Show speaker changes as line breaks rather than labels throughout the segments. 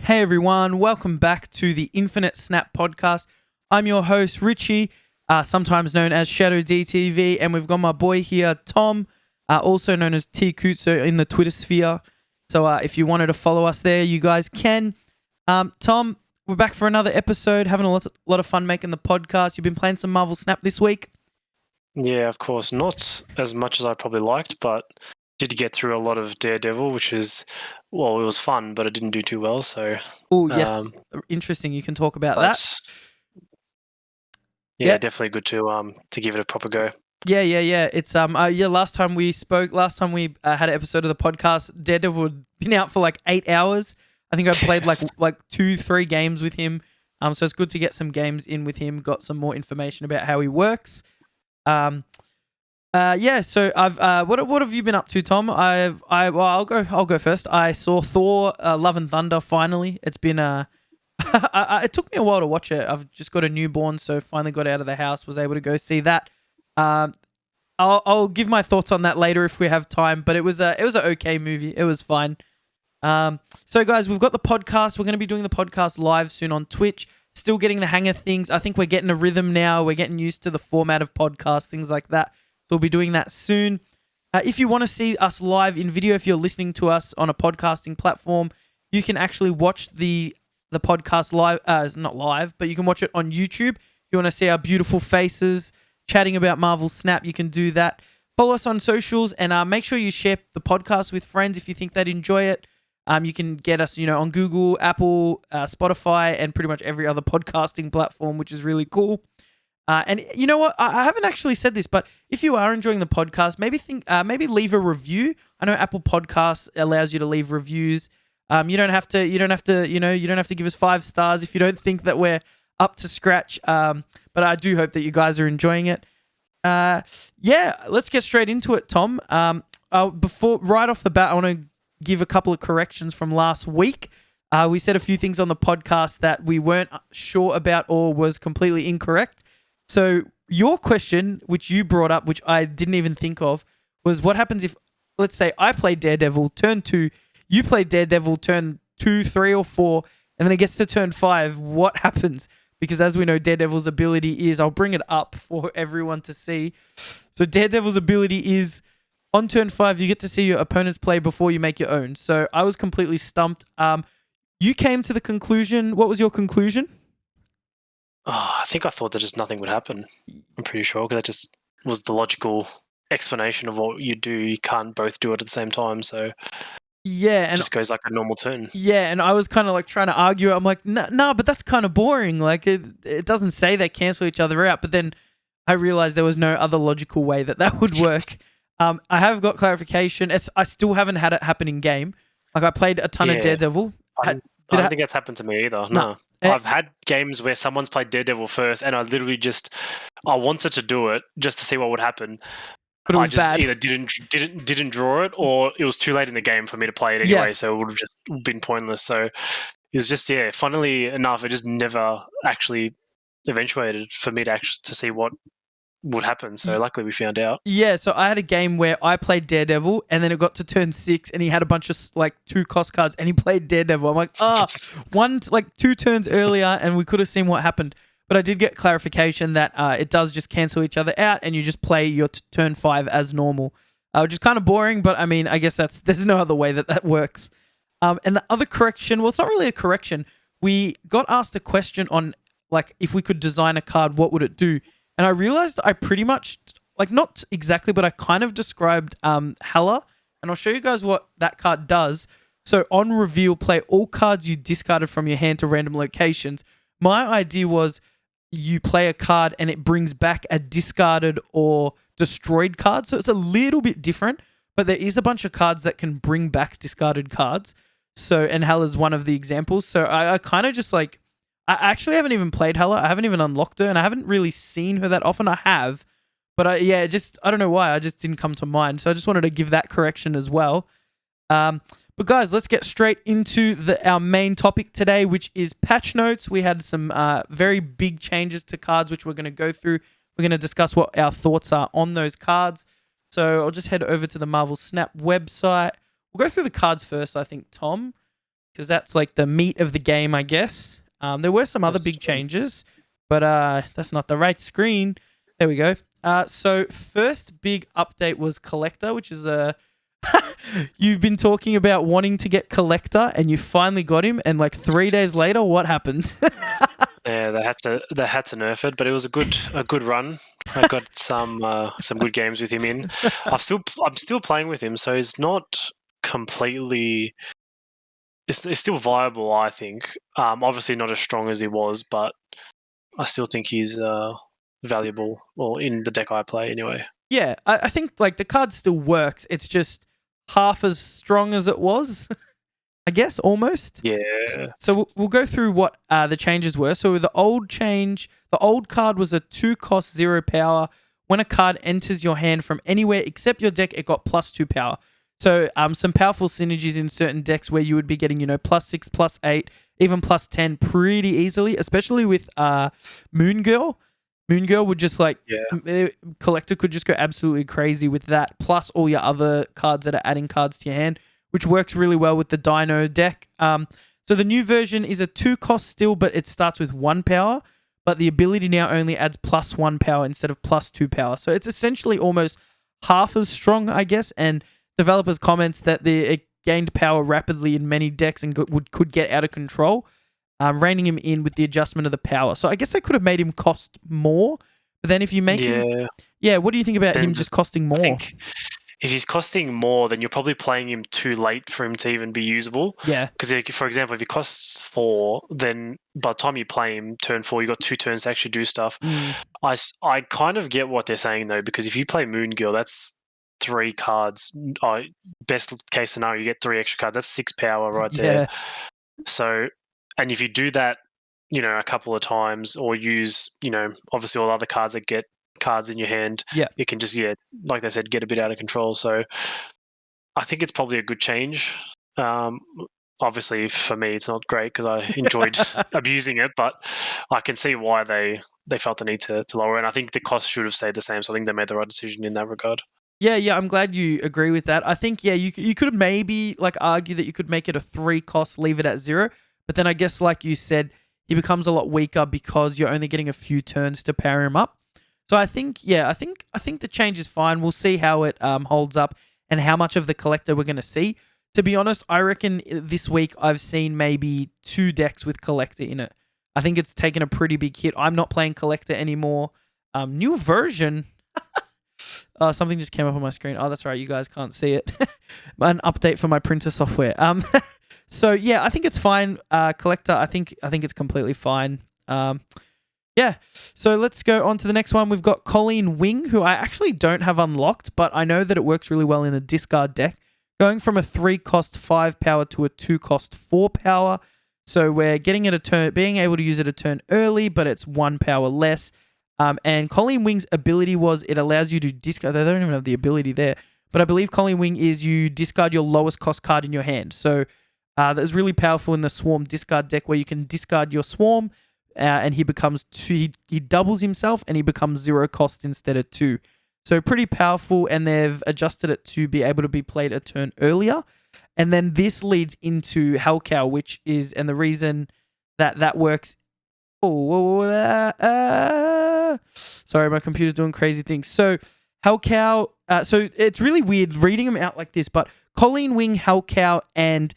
Hey everyone, welcome back to the Infinite Snap podcast. I'm your host, Richie, sometimes known as ShadowDTV, and we've got my boy here, Tom, also known as T Kutso in the Twitter sphere. So if you wanted to follow us there, you guys can. Tom, we're back for another episode, having a lot of fun making the podcast. You've been playing some Marvel Snap this week?
Yeah, of course. Not as much as I probably liked, but did get through a lot of Daredevil, which is, well, it was fun, but it didn't do too well. So,
Oh, yes. Interesting. You can talk about that.
Yeah, definitely good to give it a proper go.
Yeah. It's last time we spoke, had an episode of the podcast, Daredevil had been out for like 8 hours. I think I played like 2-3 games with him. So it's good to get some games in with him, got some more information about how he works. So I've what have you been up to, Tom? I'll go first. I saw Thor Love and Thunder finally. It's been it took me a while to watch it. I've just got a newborn, so finally got out of the house, was able to go see that. I'll give my thoughts on that later if we have time, but it was an okay movie. It was fine. So guys, we've got the podcast. We're going to be doing the podcast live soon on Twitch. Still getting the hang of things. I think we're getting a rhythm now. We're getting used to the format of podcasts, things like that. So we'll be doing that soon. If you want to see us live in video, if you're listening to us on a podcasting platform, you can actually watch the podcast live. Not live, but you can watch it on YouTube. If you want to see our beautiful faces chatting about Marvel Snap, you can do that. Follow us on socials and make sure you share the podcast with friends if you think they'd enjoy it. You can get us, on Google, Apple, Spotify, and pretty much every other podcasting platform, which is really cool. And you know what? I haven't actually said this, but if you are enjoying the podcast, maybe leave a review. I know Apple Podcasts allows you to leave reviews. You don't have to give us 5 stars if you don't think that we're up to scratch. But I do hope that you guys are enjoying it. Let's get straight into it, Tom. Right off the bat, I want to give a couple of corrections from last week. We said a few things on the podcast that we weren't sure about or was completely incorrect. So your question, which you brought up, which I didn't even think of, was what happens if, let's say, I played Daredevil turn 2, you played Daredevil turn 2, 3, or 4, and then it gets to turn 5. What happens? Because as we know, Daredevil's ability is, I'll bring it up for everyone to see. So Daredevil's ability is, on turn 5, you get to see your opponent's play before you make your own. So I was completely stumped. You came to the conclusion. What was your conclusion?
I think I thought that just nothing would happen. I'm pretty sure, because that just was the logical explanation of what you do. You can't both do it at the same time, so
yeah, and
it just goes like a normal turn.
Yeah, and I was kind of like trying to argue. I'm like, no, but that's kind of boring. Like it doesn't say they cancel each other out. But then I realized there was no other logical way that would work. I have got clarification. I still haven't had it happen in game. Like I played a ton of Daredevil.
I don't think that's happened to me either. No. I've had games where someone's played Daredevil first, and I literally I wanted to do it just to see what would happen.
But it was bad.
Either didn't draw it, or it was too late in the game for me to play it anyway. So it would have just been pointless. So it was just funnily enough, it just never actually eventuated for me to see what would happen. So luckily we found out.
Yeah, so I had a game where I played Daredevil, and then it got to turn 6, and he had a bunch of 2 cost cards, and he played Daredevil. I'm like, 2 turns earlier, and we could have seen what happened. But I did get clarification that it does just cancel each other out, and you just play your turn 5 as normal, which is kind of boring. But I mean, I guess there's no other way that works. And the other correction, well, it's not really a correction. We got asked a question on if we could design a card, what would it do? And I realized I pretty much, not exactly, but I kind of described Hela. And I'll show you guys what that card does. So on reveal, play all cards you discarded from your hand to random locations. My idea was you play a card and it brings back a discarded or destroyed card. So it's a little bit different, but there is a bunch of cards that can bring back discarded cards. So, and Hela's one of the examples. So I kind of just I actually haven't even played Hela. I haven't even unlocked her, and I haven't really seen her that often. I have, but I don't know why. I just didn't come to mind. So I just wanted to give that correction as well. But guys, let's get straight into our main topic today, which is patch notes. We had some very big changes to cards, which we're going to go through. We're going to discuss what our thoughts are on those cards. So I'll just head over to the Marvel Snap website. We'll go through the cards first, I think, Tom. because that's like the meat of the game, I guess. There were some other big changes, but that's not the right screen. There we go. So first big update was Collector, which is a... You've been talking about wanting to get Collector, and you finally got him, and like 3 days later, what happened?
Yeah, they had to nerf it, but it was a good run. I got some good games with him in. I'm still playing with him, so he's not completely. It's still viable, I think. Obviously not as strong as he was, but I still think he's valuable, or in the deck I play anyway.
Yeah, I think like the card still works. It's just half as strong as it was, I guess, almost.
Yeah.
So we'll go through what the changes were. So the old card was a 2-cost 0 power. When a card enters your hand from anywhere except your deck, it got +2 power. So some powerful synergies in certain decks where you would be getting, +6, +8, even +10 pretty easily, especially with Moon Girl. Moon Girl would just Collector could just go absolutely crazy with that, plus all your other cards that are adding cards to your hand, which works really well with the Dino deck. So the new version is a 2-cost still, but it starts with 1 power, but the ability now only adds +1 power instead of +2 power. So it's essentially almost half as strong, I guess, and developers comments that it gained power rapidly in many decks and could get out of control. Reining him in with the adjustment of the power. So I guess they could have made him cost more. But then if you make him... Yeah, what do you think about him just costing more?
If he's costing more, then you're probably playing him too late for him to even be usable.
Yeah.
Because, for example, if he costs 4, then by the time you play him turn 4, you got 2 turns to actually do stuff. I kind of get what they're saying, though, because if you play Moon Girl, that's 3 cards. Best case scenario, you get 3 extra cards. That's 6 power right there. So... And if you do that, a couple of times, or use, obviously all other cards that get cards in your hand, it can just, like they said, get a bit out of control. So I think it's probably a good change. Obviously, for me, it's not great because I enjoyed abusing it, but I can see why they felt the need to lower it. And I think the cost should have stayed the same. So I think they made the right decision in that regard.
Yeah, I'm glad you agree with that. I think, you could have maybe argue that you could make it a 3-cost, leave it at 0. But then I guess, like you said, he becomes a lot weaker because you're only getting a few turns to power him up. So I think the change is fine. We'll see how it holds up and how much of the Collector we're going to see. To be honest, I reckon this week I've seen maybe 2 decks with Collector in it. I think it's taken a pretty big hit. I'm not playing Collector anymore. New version. Something just came up on my screen. Oh, that's right. You guys can't see it. An update for my printer software. So yeah, I think it's fine. Collector, I think it's completely fine. So let's go on to the next one. We've got Colleen Wing, who I actually don't have unlocked, but I know that it works really well in a discard deck. Going from a 3-cost 5 power to a 2-cost 4 power. So we're getting it a turn, being able to use it a turn early, but it's 1 power less. And Colleen Wing's ability was it allows you to discard. They don't even have the ability there, but I believe Colleen Wing is you discard your lowest cost card in your hand. So that's really powerful in the Swarm discard deck where you can discard your Swarm and he becomes 2. He doubles himself and he becomes 0 cost instead of 2. So pretty powerful, and they've adjusted it to be able to be played a turn earlier. And then this leads into Hellcow, which is, and the reason that works. Sorry, my computer's doing crazy things. So Hellcow, so it's really weird reading them out like this, but Colleen Wing, Hellcow, and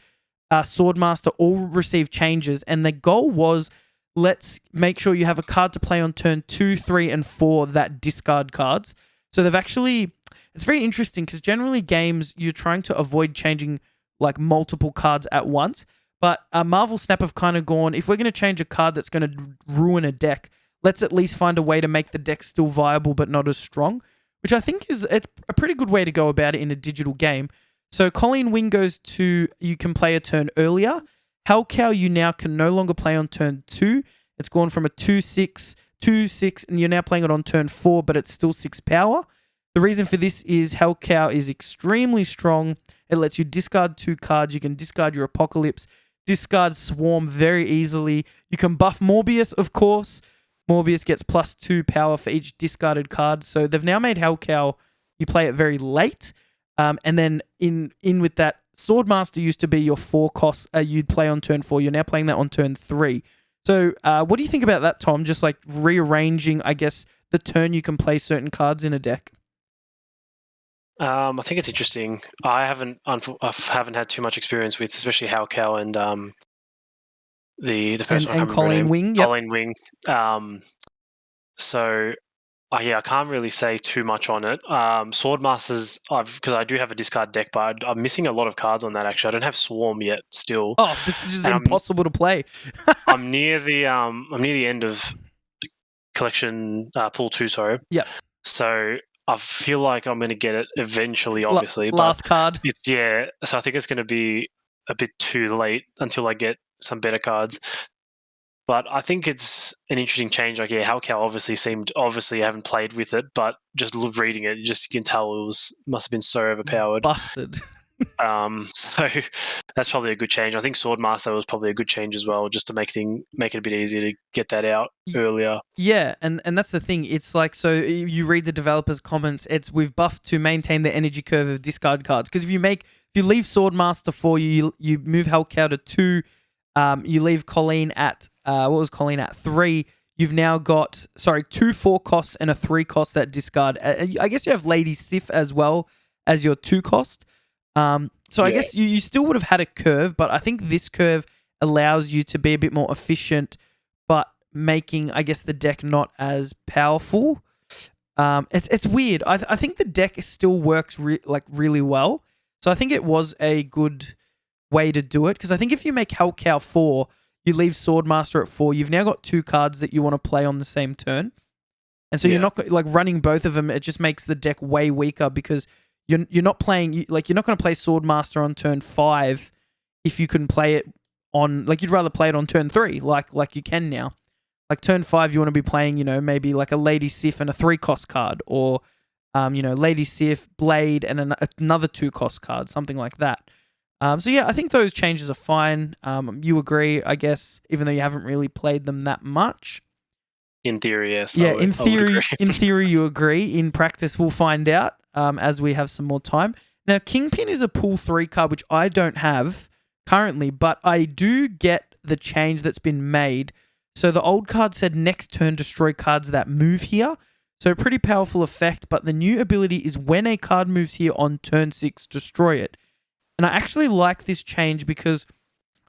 Swordmaster all receive changes, and the goal was let's make sure you have a card to play on turn 2, 3, and 4 that discard cards. So they've actually, it's very interesting because generally games you're trying to avoid changing multiple cards at once, but Marvel Snap have kind of gone, if we're going to change a card that's going to ruin a deck, let's at least find a way to make the deck still viable but not as strong, which I think it's a pretty good way to go about it in a digital game. So Colleen Wing goes to, you can play a turn earlier. Hellcow, you now can no longer play on turn 2. It's gone from a 2/6, 2/6, and you're now playing it on turn 4, but it's still 6 power. The reason for this is Hellcow is extremely strong. It lets you discard 2 cards. You can discard your Apocalypse, discard Swarm very easily. You can buff Morbius, of course. Morbius gets +2 power for each discarded card. So they've now made Hellcow, you play it very late. And then in with that Swordmaster used to be your 4 cost you'd play on turn 4. You're now playing that on turn 3. So what do you think about that, Tom? Just like rearranging, I guess, the turn you can play certain cards in a deck.
I think it's interesting. I haven't had too much experience with, especially Halcow and the first one.
And Colleen Wing. Yep.
Colleen Wing. So yeah, I can't really say too much on it. Swordmasters, because I do have a discard deck, but I'm missing a lot of cards on that. Actually, I don't have Swarm yet. Still.
Oh, this is just impossible to play.
I'm near the end of collection pool 2. Sorry.
Yeah.
So I feel like I'm going to get it eventually, obviously.
Last card.
So I think it's going to be a bit too late until I get some better cards. But I think it's an interesting change. Like, yeah, Halcow obviously I haven't played with it, but just reading it, you can tell must have been so overpowered.
Busted.
So that's probably a good change. I think Swordmaster was probably a good change as well, just to make it a bit easier to get that out earlier.
Yeah, and that's the thing. It's like, so you read the developers' comments. It's we've buffed to maintain the energy curve of discard cards, because if you leave Swordmaster 4, you move Halcow to 2. You leave Colleen at what was Colleen at 3. You've now got 2 4 costs and a 3 cost that discard. I guess you have Lady Sif as well as your 2 cost. I guess you still would have had a curve, but I think this curve allows you to be a bit more efficient, but making, I guess, the deck not as powerful. It's weird. I think the deck still works really well. So I think it was a good way to do it, because I think if you make Halcow 4, you leave Swordmaster at 4, you've now got 2 cards that you want to play on the same turn. And so you're not like running both of them. It just makes the deck way weaker, because you're not playing, you're not going to play Swordmaster on turn 5 if you can play it on, like, you'd rather play it on turn 3 like you can now. Like turn 5 you want to be playing, maybe like a Lady Sif and a 3 cost card, or Lady Sif, Blade and another 2 cost card, something like that. So yeah, I think those changes are fine. You agree, I guess, even though you haven't really played them that much.
In theory, yes.
Yeah, in theory you agree. In practice, we'll find out as we have some more time. Now, Kingpin is a pool 3 card, which I don't have currently, but I do get the change that's been made. So the old card said next turn destroy cards that move here. So pretty powerful effect, but the new ability is when a card moves here on turn 6, destroy it. And I actually like this change because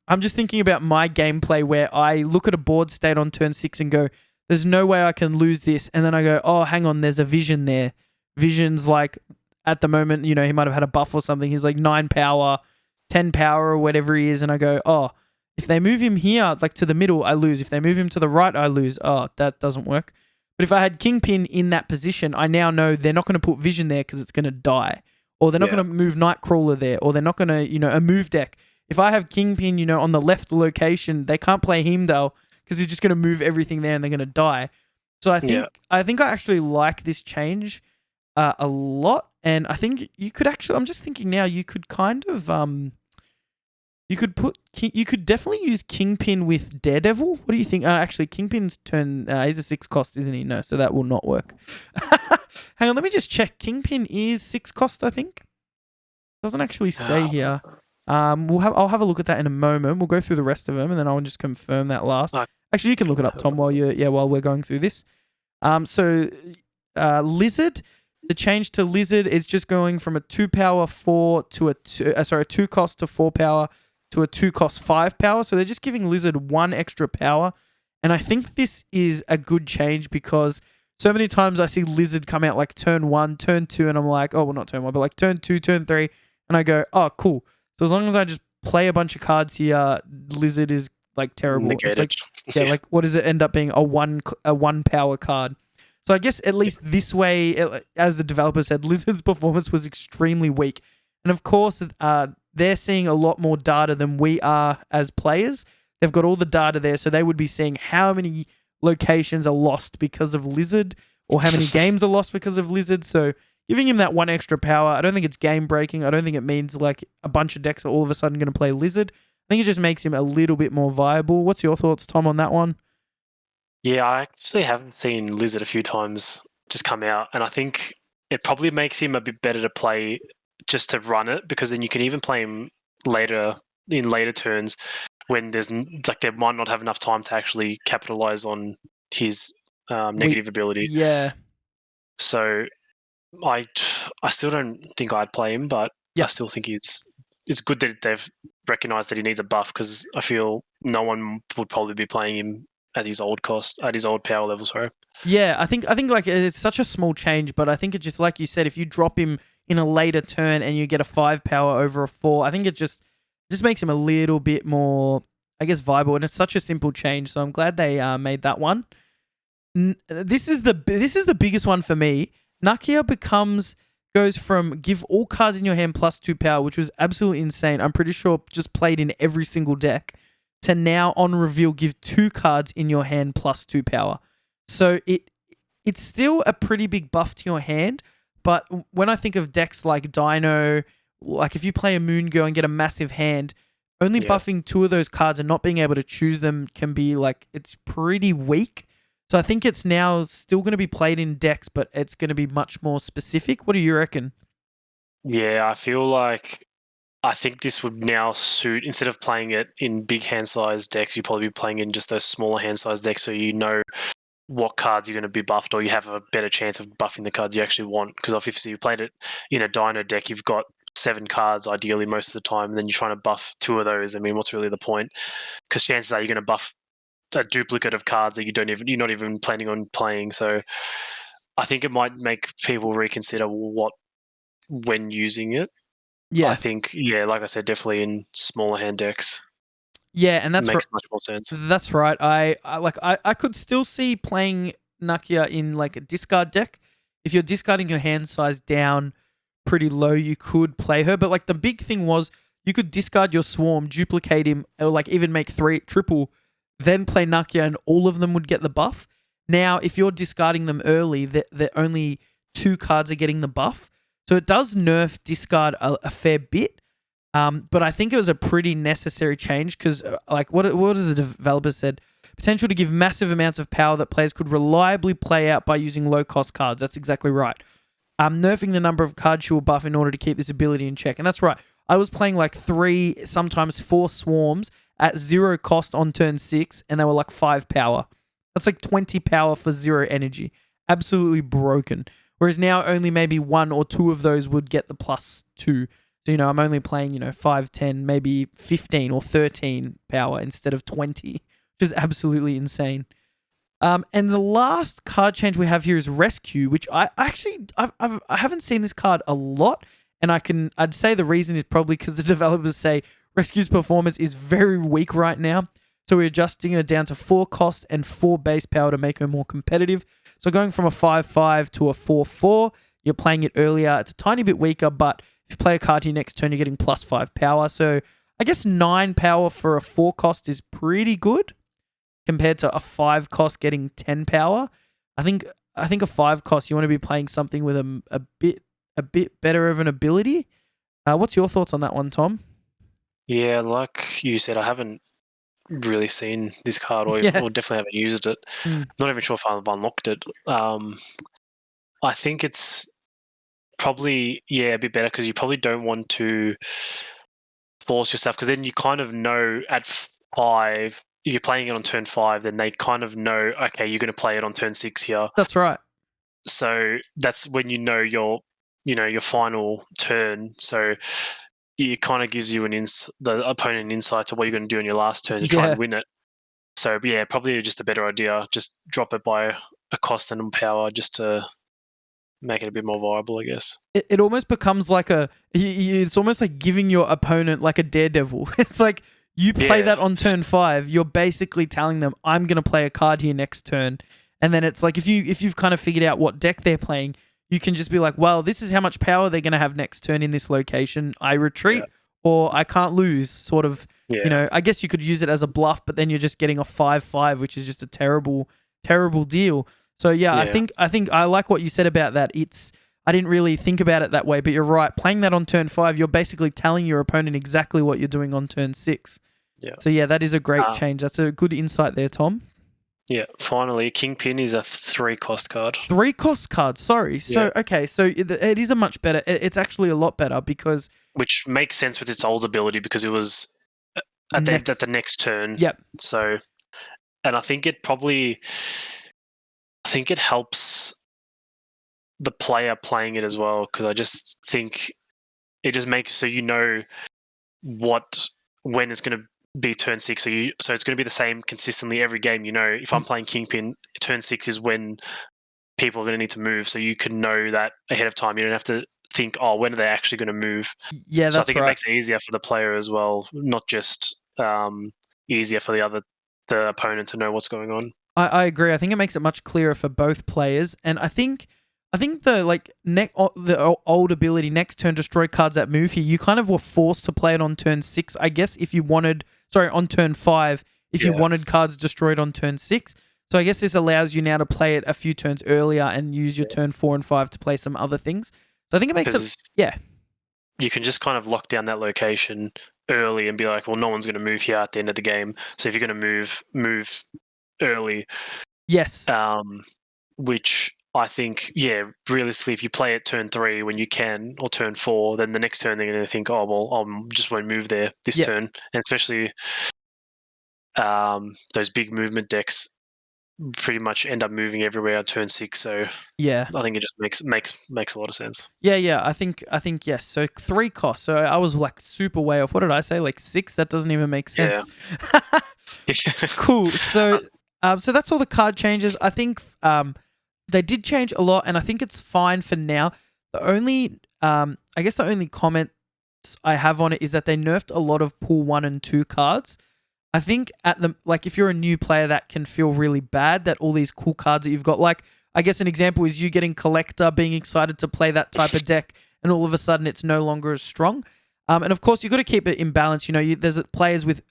I'm just thinking about my gameplay where I look at a board state on turn 6 and go, there's no way I can lose this. And then I go, oh, hang on, there's a Vision there. Vision's like, at the moment, he might have had a buff or something. He's like 9 power, 10 power or whatever he is. And I go, oh, if they move him here, like to the middle, I lose. If they move him to the right, I lose. Oh, that doesn't work. But if I had Kingpin in that position, I now know they're not going to put Vision there because it's going to die. Or they're not going to move Nightcrawler there. Or they're not going to, a move deck. If I have Kingpin, on the left location, they can't play Heimdall because he's just going to move everything there and they're going to die. So I think I actually like this change a lot. And I think you could actually, I'm just thinking now, you could kind of, you could definitely use Kingpin with Daredevil. What do you think? Actually, Kingpin's turn, he's a 6 cost, isn't he? No, so that will not work. Hang on, let me just check. Kingpin is 6 cost, I think. Doesn't actually say here. I'll have a look at that in a moment. We'll go through the rest of them, and then I'll just confirm that last. Actually, you can look it up, Tom, while we're going through this. Lizard. The change to Lizard is just going from a 2 power 4 to a 2 cost to 4 power to a 2 cost 5 power. So they're just giving Lizard 1 extra power. And I think this is a good change because so many times I see Lizard come out like turn 1, turn 2, and I'm like, oh, well, not turn 1, but like turn 2, turn 3. And I go, oh, cool. So as long as I just play a bunch of cards here, Lizard is like terrible.
Negated.
It's like, like what does it end up being? A one power card. So I guess at least this way, as the developer said, Lizard's performance was extremely weak. And of course, they're seeing a lot more data than we are as players. They've got all the data there, so they would be seeing how many locations are lost because of Lizard or how many games are lost because of Lizard. So giving him that 1 extra power, I don't think it's game breaking. I don't think it means like a bunch of decks are all of a sudden going to play Lizard. I think it just makes him a little bit more viable. What's your thoughts, Tom, on that one?
Yeah, I actually have seen Lizard a few times just come out, and I think it probably makes him a bit better to play just to run it, because then you can even play him later turns when there's like they might not have enough time to actually capitalize on his negative ability.
Yeah.
So I still don't think I'd play him, but I still think it's good that they've recognized that he needs a buff, because I feel no one would probably be playing him at his old power level. Sorry.
Yeah, I think like it's such a small change, but I think it just, like you said, if you drop him in a later turn and you get a 5 power over a 4, I think it just makes him a little bit more, I guess, viable, and it's such a simple change. So I'm glad they made that one. This is the biggest one for me. Nakia goes from give all cards in your hand plus 2 power, which was absolutely insane. I'm pretty sure just played in every single deck, to now on reveal give 2 cards in your hand plus 2 power. So it's still a pretty big buff to your hand, but when I think of decks like Dino, like if you play a Moon Girl and get a massive hand, only buffing 2 of those cards and not being able to choose them can be like, it's pretty weak. So I think it's now still going to be played in decks, but it's going to be much more specific. What do you reckon?
Yeah, I think this would now suit, instead of playing it in big hand size decks, you'd probably be playing in just those smaller hand size decks, so you know what cards you're going to be buffed, or you have a better chance of buffing the cards you actually want. Because obviously you played it in a Dino deck, you've got 7 cards ideally most of the time, and then you're trying to buff 2 of those. I mean, what's really the point? Because chances are you're going to buff a duplicate of cards that you're not even planning on playing. So I think it might make people reconsider when using it.
Yeah,
I think, like I said, definitely in smaller hand decks.
Yeah, and that's
makes much more sense.
That's right. I could still see playing Nakia in like a discard deck. If you're discarding your hand size down pretty low, you could play her. But like the big thing was you could discard your swarm, duplicate him, or like even make 3 triple, then play Nakia, and all of them would get the buff. Now, if you're discarding them early, the only 2 cards are getting the buff. So it does nerf discard a fair bit. But I think it was a pretty necessary change, because like what does the developer said? Potential to give massive amounts of power that players could reliably play out by using low-cost cards. That's exactly right. Nerfing the number of cards you will buff in order to keep this ability in check. And that's right. I was playing like 3, sometimes 4 swarms at 0 cost on turn 6, and they were like 5 power. That's like 20 power for 0 energy. Absolutely broken. Whereas now only maybe 1 or 2 of those would get the plus 2. So, I'm only playing, 5, 10, maybe 15 or 13 power instead of 20, which is absolutely insane. And the last card change we have here is Rescue, which I haven't seen this card a lot, and I'd say the reason is probably because the developers say Rescue's performance is very weak right now, so we're adjusting her down to 4 cost and 4 base power to make her more competitive. So going from a 5/5 to a 4/4, you're playing it earlier. It's a tiny bit weaker, but if you play a card here next turn, you're getting plus 5 power. So I guess 9 power for a 4 cost is pretty good compared to a 5 cost getting 10 power. I think a 5 cost, you want to be playing something with a bit better of an ability. What's your thoughts on that one, Tom?
Yeah, like you said, I haven't really seen this card, or definitely haven't used it. Not even sure if I've unlocked it. I think it's probably a bit better, because you probably don't want to force yourself, because then you kind of know at 5 you're playing it on turn 5, then they kind of know, okay, you're going to play it on turn 6 here.
That's right.
So that's when your final turn. So it kind of gives you the opponent an insight to what you're going to do in your last turn to try and win it. So probably just a better idea. Just drop it by a cost and power, just to make it a bit more viable, I guess.
It almost becomes like it's almost like giving your opponent like a Daredevil. It's like you play that on turn 5, you're basically telling them, I'm going to play a card here next turn. And then it's like, if you've kind of figured out what deck they're playing, you can just be like, well, this is how much power they're going to have next turn in this location. I retreat or I can't lose, sort of. I guess you could use it as a bluff, but then you're just getting a 5/5, which is just a terrible, terrible deal. So I think I like what you said about that. I didn't really think about it that way, but you're right. Playing that on turn 5, you're basically telling your opponent exactly what you're doing on turn 6.
Yeah.
So that is a great change. That's a good insight there, Tom.
Yeah, finally, Kingpin is a 3-cost card.
3-cost card. Sorry. So okay. So it is a much better. It's actually a lot better because
which makes sense with its old ability because it was at the next turn.
Yep.
So, and I think it helps the player playing it as well because I just think it just makes so you know when it's going to be turn 6. So it's going to be the same consistently every game. You know, if I'm playing Kingpin, turn 6 is when people are going to need to move. So you can know that ahead of time. You don't have to think, oh, when are they actually going to move?
Yeah, that's
so I think
right.
it makes it easier for the player as well, not just easier for the opponent to know what's going on.
I agree. I think it makes it much clearer for both players, and I think the old ability next turn destroy cards that move here. You kind of were forced to play it on turn 6, I guess, if you wanted. Sorry, on turn 5, if you wanted cards destroyed on turn 6. So I guess this allows you now to play it a few turns earlier and use your turn 4 and 5 to play some other things. So I think it makes it.
You can just kind of lock down that location early and be like, well, no one's going to move here at the end of the game. So if you're going to move early.
Yes.
Which I think, realistically, if you play it turn 3 when you can, or turn 4, then the next turn they're going to think, oh, well, I just won't move there this turn. And especially those big movement decks pretty much end up moving everywhere on turn 6. So I think it just makes a lot of sense.
Yeah. I think yes. So 3 costs. So I was like super way off. What did I say? Like 6? That doesn't even make sense.
Yeah.
Cool. So so that's all the card changes. I think they did change a lot, and I think it's fine for now. The only I guess the only comment I have on it is that they nerfed a lot of pool 1 and 2 cards. I think if you're a new player, that can feel really bad that all these cool cards that you've got, like, I guess an example is you getting Collector, being excited to play that type of deck, and all of a sudden it's no longer as strong. And of course, you've got to keep it in balance. You know, there's players with,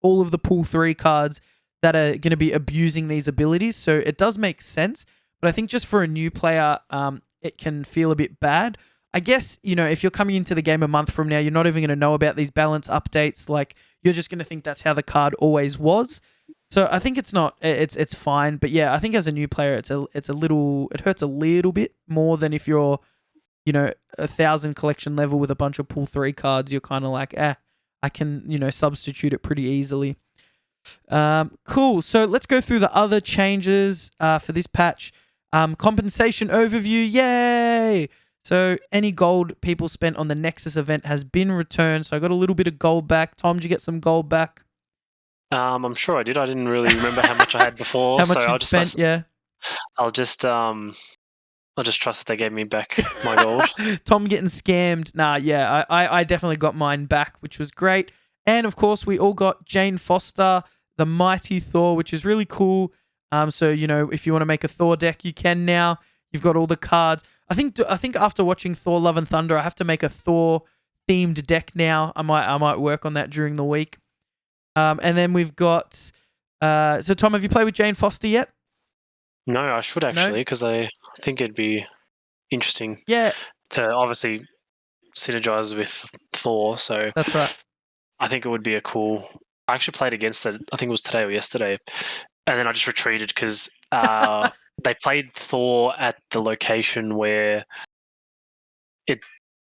all of the pool 3 cards that are going to be abusing these abilities. So it does make sense. But I think just for a new player, it can feel a bit bad. I guess, if you're coming into the game a month from now, you're not even going to know about these balance updates. Like, you're just going to think that's how the card always was. So I think it's fine. But yeah, I think as a new player, it hurts a little bit more than if you're, 1,000 collection level with a bunch of pool 3 cards. You're kind of like, I can, substitute it pretty easily. Cool. So let's go through the other changes for this patch. Compensation overview. Yay! So any gold people spent on the Nexus event has been returned. So I got a little bit of gold back. Tom, did you get some gold back?
I'm sure I did. I didn't really remember how much I had before.
How much you spent? Yeah.
I'll just trust that they gave me back my gold.
Tom getting scammed. Nah, yeah, I definitely got mine back, which was great. And of course, we all got Jane Foster, the Mighty Thor, which is really cool. So if you want to make a Thor deck, you can now. You've got all the cards. I think after watching Thor: Love and Thunder, I have to make a Thor themed deck now. I might work on that during the week. And then we've got. So Tom, have you played with Jane Foster yet?
No, I should actually, because I think it'd be interesting.
Yeah.
To obviously synergize with Thor. So
that's right.
I think it would be a cool. I actually played against it. I think it was today or yesterday, and then I just retreated because they played Thor at the location where it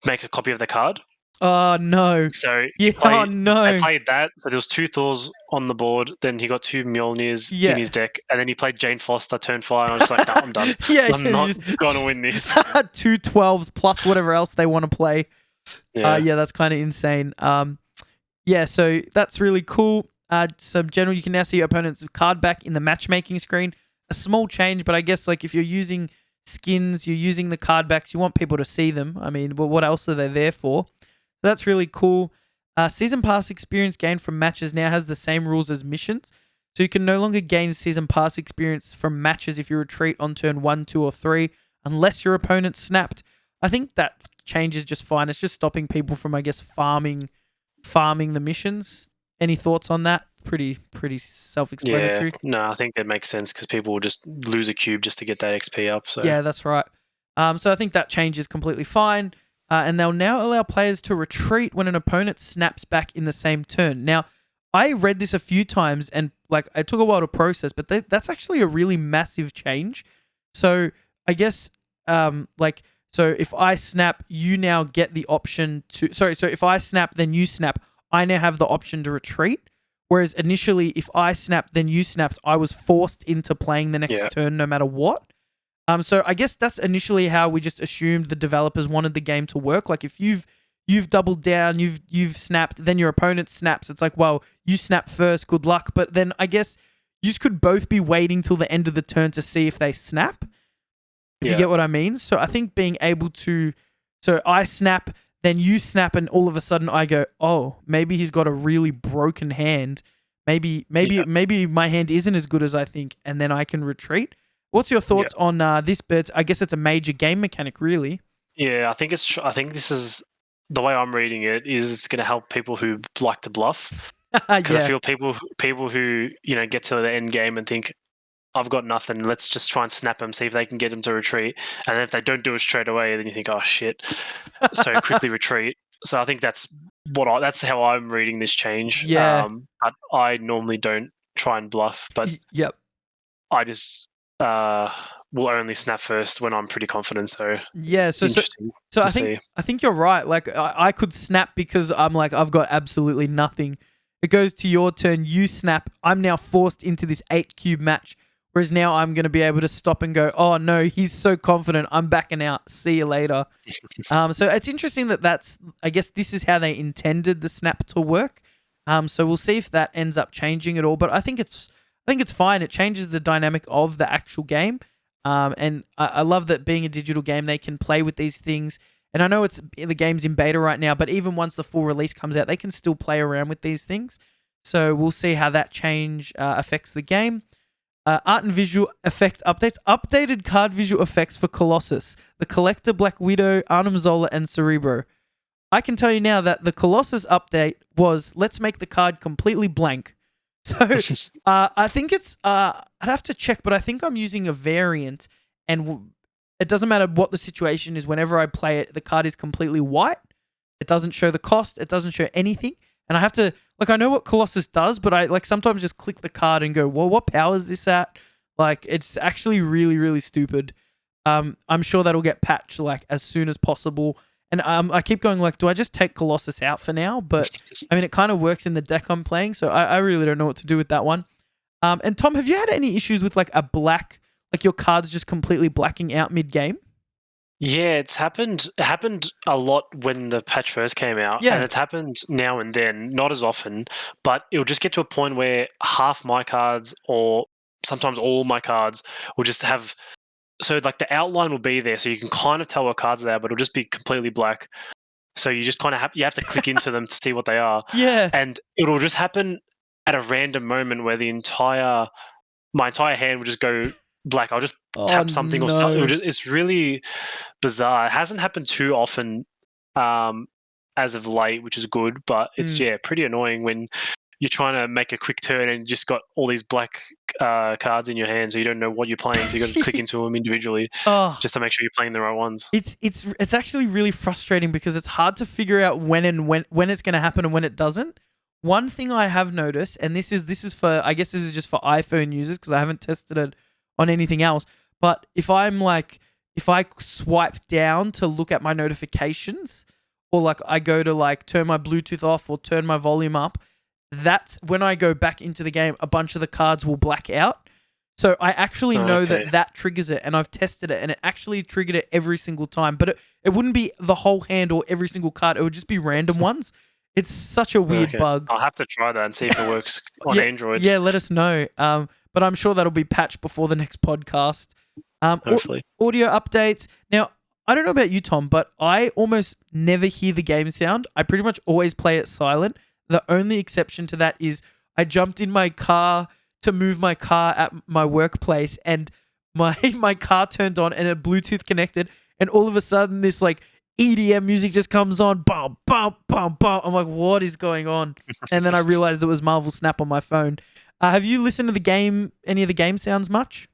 makes a copy of the card.
Oh no!
So
I
played that. So there was 2 Thors on the board. Then he got 2 Mjolnirs in his deck, and then he played Jane Foster turn 5. And I was like, no, I'm done. I'm not going to win this.
2 12s plus whatever else they want to play.
Yeah,
that's kind of insane. So that's really cool. So in general, you can now see your opponent's card back in the matchmaking screen. A small change, but I guess like if you're using skins, you're using the card backs, you want people to see them. I mean, well, what else are they there for? So that's really cool. Season Pass experience gained from matches now has the same rules as missions. So you can no longer gain Season Pass experience from matches if you retreat on turn 1, 2, or 3, unless your opponent snapped. I think that change is just fine. It's just stopping people from, I guess, farming the missions. Any thoughts on that? Pretty self-explanatory.
Yeah, no, I think it makes sense because people will just lose a cube just to get that XP up. So
yeah, that's right. So I think that change is completely fine. And they'll now allow players to retreat when an opponent snaps back in the same turn. Now, I read this a few times and like it took a while to process, but that's actually a really massive change. So I guess like so if I snap, you now get the option to so if I snap, then you snap, I now have the option to retreat. Whereas initially, if I snapped, then you snapped, I was forced into playing the next turn no matter what. So I guess that's initially how we just assumed the developers wanted the game to work. Like if you've doubled down, you've snapped, then your opponent snaps. It's like, well, you snap first, good luck. But then I guess you could both be waiting till the end of the turn to see if they snap. If you get what I mean. So I think being able to, so I snap, then you snap, and all of a sudden I go, oh, maybe he's got a really broken hand. Maybe my hand isn't as good as I think, and then I can retreat. What's your thoughts on this bit? I guess it's a major game mechanic, really.
Yeah, I think this is the way I'm reading it. Is it's going to help people who like to bluff because I feel people who get to the end game and think, I've got nothing. Let's just try and snap them, see if they can get them to retreat. And then if they don't do it straight away, then you think, oh shit. So quickly retreat. So I think that's how I'm reading this change.
Yeah.
But I normally don't try and bluff, but I just will only snap first when I'm pretty confident. So
yeah, so I think you're right. Like I could snap because I'm like I've got absolutely nothing. It goes to your turn, you snap. I'm now forced into this 8-cube match. Whereas now I'm going to be able to stop and go, oh no, he's so confident, I'm backing out, see you later. So it's interesting I guess this is how they intended the snap to work. So we'll see if that ends up changing at all. But I think it's fine. It changes the dynamic of the actual game. And I love that being a digital game, they can play with these things. And I know the game's in beta right now, but even once the full release comes out, they can still play around with these things. So we'll see how that change affects the game. Art and visual effect updates. Updated card visual effects for Colossus, the Collector, Black Widow, Arnim Zola, and Cerebro. I can tell you now that the Colossus update was, let's make the card completely blank. So I think it's, I'd have to check, but I think I'm using a variant, and it doesn't matter what the situation is. Whenever I play it, the card is completely white. It doesn't show the cost. It doesn't show anything. And I have to, I know what Colossus does, but I sometimes just click the card and go, well, what power is this at? It's actually really, really stupid. I'm sure that'll get patched as soon as possible. And I keep going do I just take Colossus out for now? But I mean, it kind of works in the deck I'm playing, so I really don't know what to do with that one. And Tom, have you had any issues with a black, your cards just completely blacking out mid-game?
Yeah, it's happened. It happened a lot when the patch first came out, and it's happened now and then, not as often, but it'll just get to a point where half my cards or sometimes all my cards will just have, so the outline will be there, so you can kind of tell what cards they are, but it'll just be completely black. So you just kind of you have to click into them to see what they are.
Yeah.
And it'll just happen at a random moment where my entire hand will just go black. I'll just tap something or something. It's really bizarre. It hasn't happened too often as of late, which is good, but it's pretty annoying when you're trying to make a quick turn and you just got all these black cards in your hand, so you don't know what you're playing, so you got to click into them individually just to make sure you're playing the right ones.
It's actually really frustrating because it's hard to figure out when it's going to happen and when it doesn't. One thing I have noticed, and this is for, I guess this is just for iPhone users because I haven't tested it on anything else, but if I swipe down to look at my notifications, or I go to turn my Bluetooth off or turn my volume up, that's when I go back into the game, a bunch of the cards will black out. So I actually know that triggers it, and I've tested it, and it actually triggered it every single time. But it wouldn't be the whole hand or every single card. It would just be random ones. It's such a weird bug.
I'll have to try that and see if it works on Android.
Yeah, let us know. But I'm sure that'll be patched before the next podcast.
Hopefully.
Audio updates. Now, I don't know about you, Tom, but I almost never hear the game sound. I pretty much always play it silent. The only exception to that is I jumped in my car to move my car at my workplace, and my car turned on and it Bluetooth connected, and all of a sudden this EDM music just comes on. Bum, bum, bum, bum. I'm like, what is going on? And then I realized it was Marvel Snap on my phone. Have you listened to any of the game sounds much?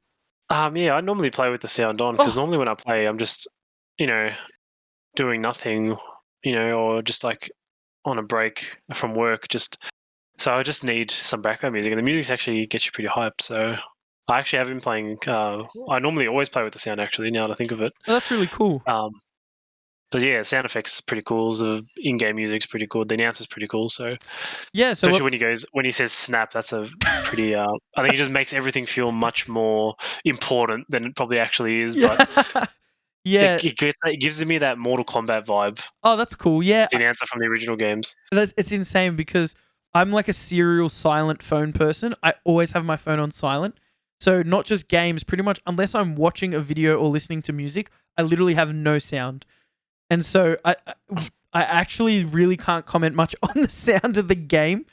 Yeah, I normally play with the sound on because normally when I play, I'm just, doing nothing, or just on a break from work, just So I just need some background music, and the music actually gets you pretty hyped. So I actually have been playing. I normally always play with the sound. Actually, now that I think of it,
Oh, that's really cool.
but yeah, sound effects are pretty cool. The in-game music's pretty cool. The announcer's pretty cool. So
Yeah, so
especially when he says "snap," that's a pretty. I think it just makes everything feel much more important than it probably actually is.
yeah.
But
Yeah.
it gives me that Mortal Kombat vibe.
Oh, that's cool. Yeah,
The announcer from the original games.
it's insane because I'm like a serial silent phone person. I always have my phone on silent. So not just games, pretty much unless I'm watching a video or listening to music, I literally have no sound. And so I actually really can't comment much on the sound of the game.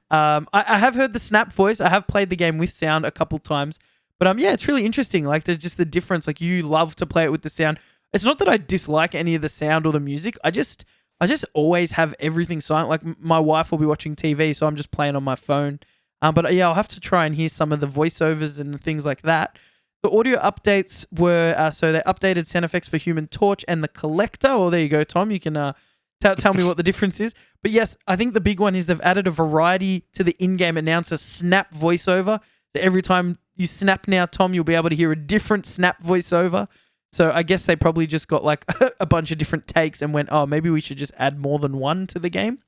I have heard the snap voice. I have played the game with sound a couple times. But yeah, it's really interesting. Like there's just the difference. Like you love to play it with the sound. It's not that I dislike any of the sound or the music. I just always have everything silent. Like my wife will be watching TV, so I'm just playing on my phone. But yeah, I'll have to try and hear some of the voiceovers and things like that. The audio updates were so they updated sound effects for Human Torch and the Collector. Oh, there you go, Tom. You can tell me what the difference is. But yes, I think the big one is they've added a variety to the in-game announcer snap voiceover. So every time you snap now, Tom, you'll be able to hear a different snap voiceover. So I guess they probably just got like a bunch of different takes and went, oh, maybe we should just add more than one to the game.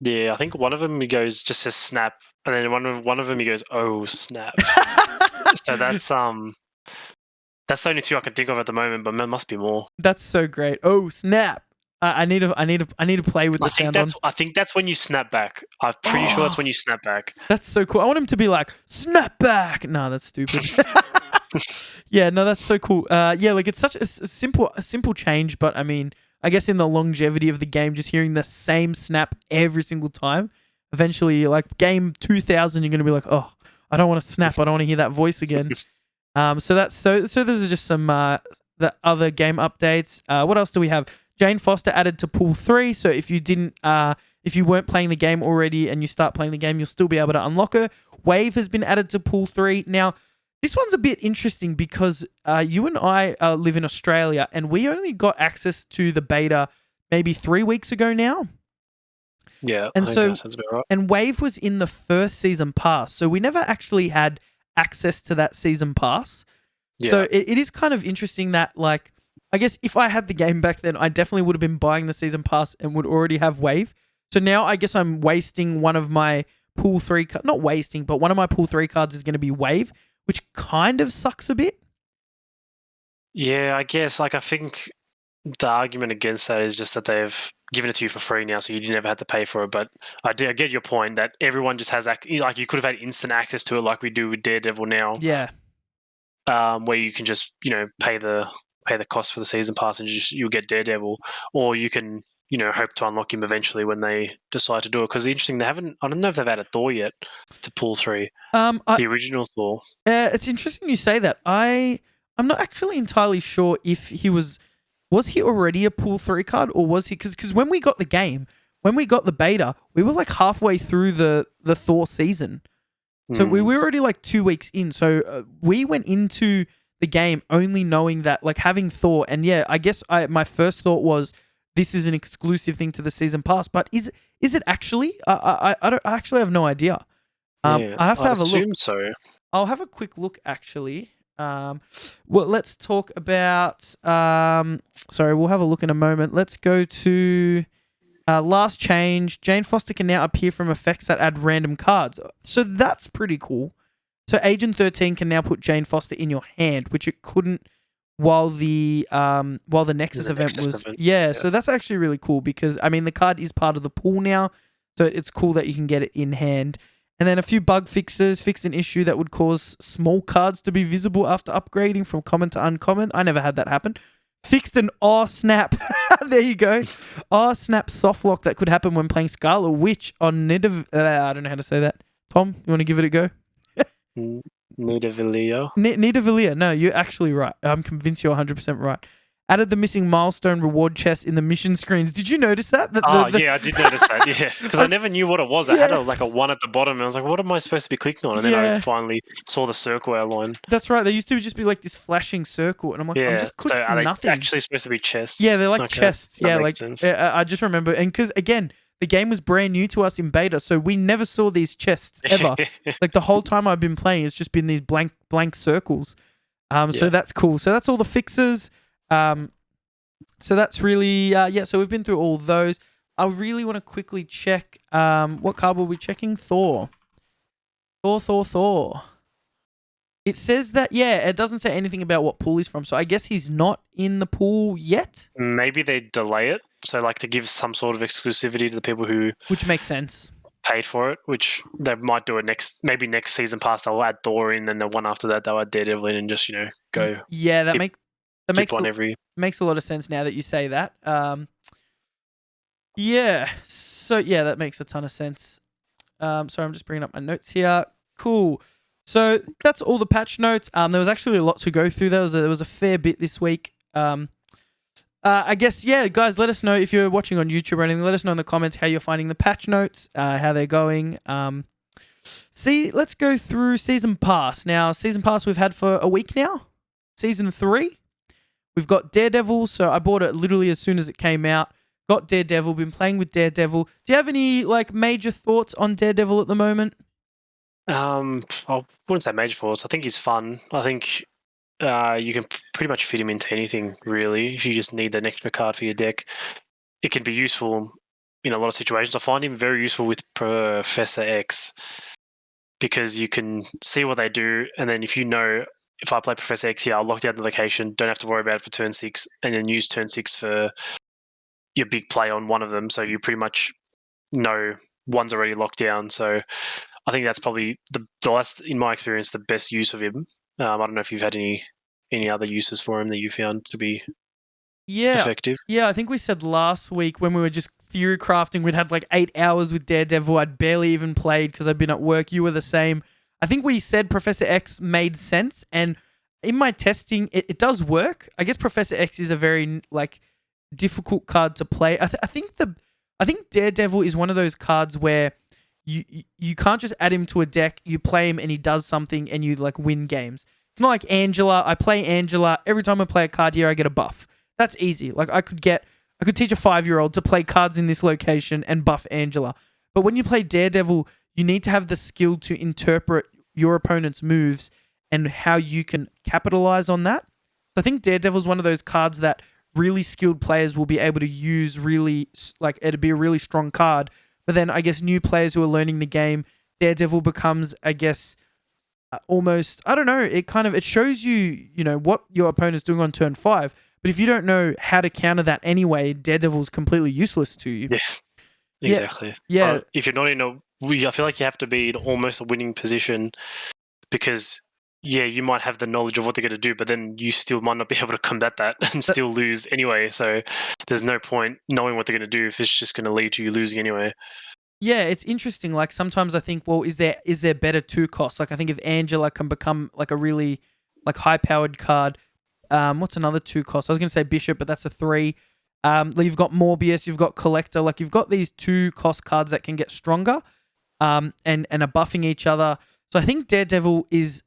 Yeah, I think one of them he goes just says snap, and then one of them he goes, oh snap. So that's the only two I can think of at the moment, but there must be more.
That's so great. Oh snap! I need to play with the sound on.
I think that's when you snap back. I'm pretty sure that's when you snap back.
That's so cool. I want him to be like snap back. No, that's stupid. Yeah, no, that's so cool. Yeah, like it's such a simple change, but I mean, I guess in the longevity of the game, just hearing the same snap every single time, eventually, like game 2000, you're gonna be like, oh, I don't want to snap. I don't want to hear that voice again. So those are just some the other game updates. What else do we have? Jane Foster added to Pool 3. So if you weren't playing the game already and you start playing the game, you'll still be able to unlock her. Wave has been added to Pool 3. Now, this one's a bit interesting because you and I live in Australia and we only got access to the beta maybe 3 weeks ago now.
Yeah,
and
I
so
think that sounds about right.
and Wave was in the first season pass, so we never actually had access to that season pass.
Yeah.
So it is kind of interesting that, like, I guess if I had the game back then, I definitely would have been buying the season pass and would already have Wave. So now I guess I'm wasting one of my Pool 3 not wasting, but one of my Pool 3 cards is going to be Wave, which kind of sucks a bit.
Yeah, I guess. Like, I think the argument against that is just that they've given it to you for free now, so you never had to pay for it. But I get your point that everyone just has like you could have had instant access to it, like we do with Daredevil now.
Yeah.
Where you can just pay the cost for the season pass and you'll get Daredevil, or you can hope to unlock him eventually when they decide to do it. Because the interesting, I don't know if they've added Thor yet to Pool 3. The original Thor.
It's interesting you say that. I'm not actually entirely sure if he was he already a Pool 3 card, or was he? Because when we got the game, when we got the beta, we were like halfway through the Thor season. So we were already like 2 weeks in. So we went into the game only knowing that, like, having Thor. And yeah, I guess my first thought was this is an exclusive thing to the season pass. But is it actually? I actually have no idea. I have to have a look.
So.
I'll have a quick look actually. Well, let's talk about. Sorry, we'll have a look in a moment. Let's go to last change. Jane Foster can now appear from effects that add random cards. So that's pretty cool. So Agent 13 can now put Jane Foster in your hand, which it couldn't while the Nexus event was. Yeah, so that's actually really cool because I mean the card is part of the pool now, so it's cool that you can get it in hand. And then a few bug fixes, fixed an issue that would cause small cards to be visible after upgrading from common to uncommon. I never had that happen. Fixed an snap. There you go. Snap soft lock that could happen when playing Scarlet Witch on I don't know how to say that. Tom, you want to give it a go? Nidavellir. No, you're actually right. I'm convinced you're 100% right. Added the missing milestone reward chest in the mission screens. Did you notice that?
Yeah, I did notice that. Yeah, because I never knew what it was. I had a 1 at the bottom, and I was like, "What am I supposed to be clicking on?" And then I finally saw the circle outline.
That's right. They used to just be like this flashing circle, and I'm like, I'm just clicking
so are
nothing.
They actually supposed to be chests?
Yeah, they're like chests. Yeah, like
sense.
I just remember, and because again, the game was brand new to us in beta, so we never saw these chests ever. Like the whole time I've been playing, it's just been these blank circles. So that's cool. So that's all the fixes. So that's really So we've been through all those. I really want to quickly check. What card were we checking? Thor. It says that, it doesn't say anything about what pool he's from, so I guess he's not in the pool yet?
Maybe they delay it, so like to give some sort of exclusivity to the people who...
Which makes sense.
...paid for it, which they might do it next season pass, they'll add Thor in, and the one after that they'll add Daredevil in and just, go...
Yeah, that makes
makes
a lot of sense now that you say that. That makes a ton of sense. Sorry, I'm just bringing up my notes here. Cool. So that's all the patch notes. There was actually a lot to go through. There was a fair bit this week. I guess, guys, let us know if you're watching on YouTube or anything. Let us know in the comments how you're finding the patch notes, how they're going. Let's go through Season Pass. Now, Season Pass we've had for a week now. Season 3. We've got Daredevil, so I bought it literally as soon as it came out. Got Daredevil, been playing with Daredevil. Do you have any major thoughts on Daredevil at the moment?
I wouldn't say major thoughts. I think he's fun. I think you can pretty much fit him into anything, really. If you just need an extra card for your deck, it can be useful in a lot of situations. I find him very useful with Professor X because you can see what they do, and then if I play Professor X here, I'll lock down the location, don't have to worry about it for turn 6, and then use turn 6 for your big play on one of them, so you pretty much know one's already locked down. So I think that's probably the last, in my experience, the best use of him. I don't know if you've had any other uses for him that you found to be effective.
Yeah, I think we said last week when we were just theory crafting, we'd had 8 hours with Daredevil. I'd barely even played because I'd been at work. You were the same. I think we said Professor X made sense, and in my testing, it does work. I guess Professor X is a very difficult card to play. I think Daredevil is one of those cards where you can't just add him to a deck. You play him and he does something and you win games. It's not like Angela. I play Angela. Every time I play a card here, I get a buff. That's easy. I could teach a 5-year-old to play cards in this location and buff Angela. But when you play Daredevil, you need to have the skill to interpret your opponent's moves and how you can capitalize on that. I think Daredevil is one of those cards that really skilled players will be able to use it'd be a really strong card. But then I guess new players who are learning the game, Daredevil becomes, I guess, almost, I don't know, it shows you, what your opponent's doing on turn 5. But if you don't know how to counter that anyway, Daredevil's completely useless to you.
Yeah, exactly.
Yeah.
If you're not I feel like you have to be in almost a winning position because... Yeah, you might have the knowledge of what they're going to do, but then you still might not be able to combat that and still lose anyway. So there's no point knowing what they're going to do if it's just going to lead to you losing anyway.
Yeah, it's interesting. Sometimes I think, well, is there better 2 costs? I think if Angela can become a really high-powered card, what's another 2 cost? I was going to say Bishop, but that's a 3. You've got Morbius, you've got Collector. You've got these 2 cost cards that can get stronger and are buffing each other. So I think Daredevil is...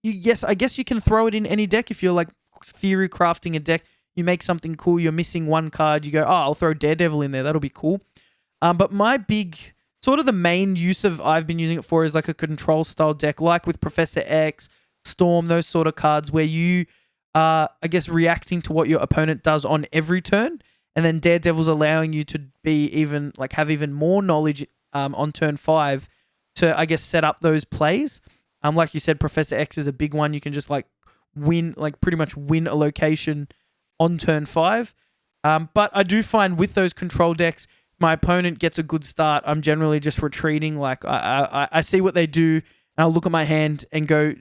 Yes, I guess you can throw it in any deck. If you're theory crafting a deck, you make something cool, you're missing one card, you go, I'll throw Daredevil in there, that'll be cool. But my big, sort of the main use I've been using it for is a control style deck, like with Professor X, Storm, those sort of cards where you are, I guess, reacting to what your opponent does on every turn, and then Daredevil's allowing you to be even, have even more knowledge on turn 5 to, I guess, set up those plays. Like you said, Professor X is a big one. You can just win, pretty much win a location on turn 5. But I do find with those control decks, my opponent gets a good start. I'm generally just retreating. I see what they do, and I'll look at my hand and go,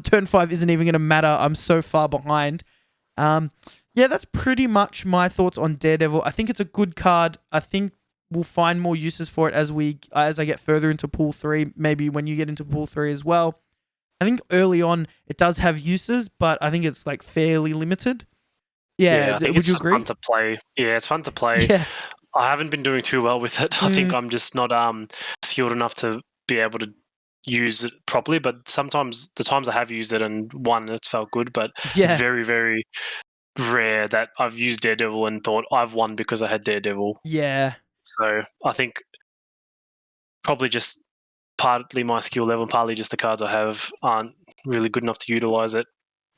turn 5 isn't even going to matter. I'm so far behind. That's pretty much my thoughts on Daredevil. I think it's a good card. I think we'll find more uses for it as I get further into Pool 3, maybe when you get into Pool 3 as well. I think early on it does have uses, but I think it's fairly limited. Yeah,
I think
would you agree?
Fun to play. Yeah, it's fun to play.
Yeah.
I haven't been doing too well with it. I think I'm just not skilled enough to be able to use it properly, but sometimes the times I have used it and won, it's felt good, but it's very, very rare that I've used Daredevil and thought I've won because I had Daredevil.
Yeah.
So I think probably just partly my skill level, partly just the cards I have aren't really good enough to utilize it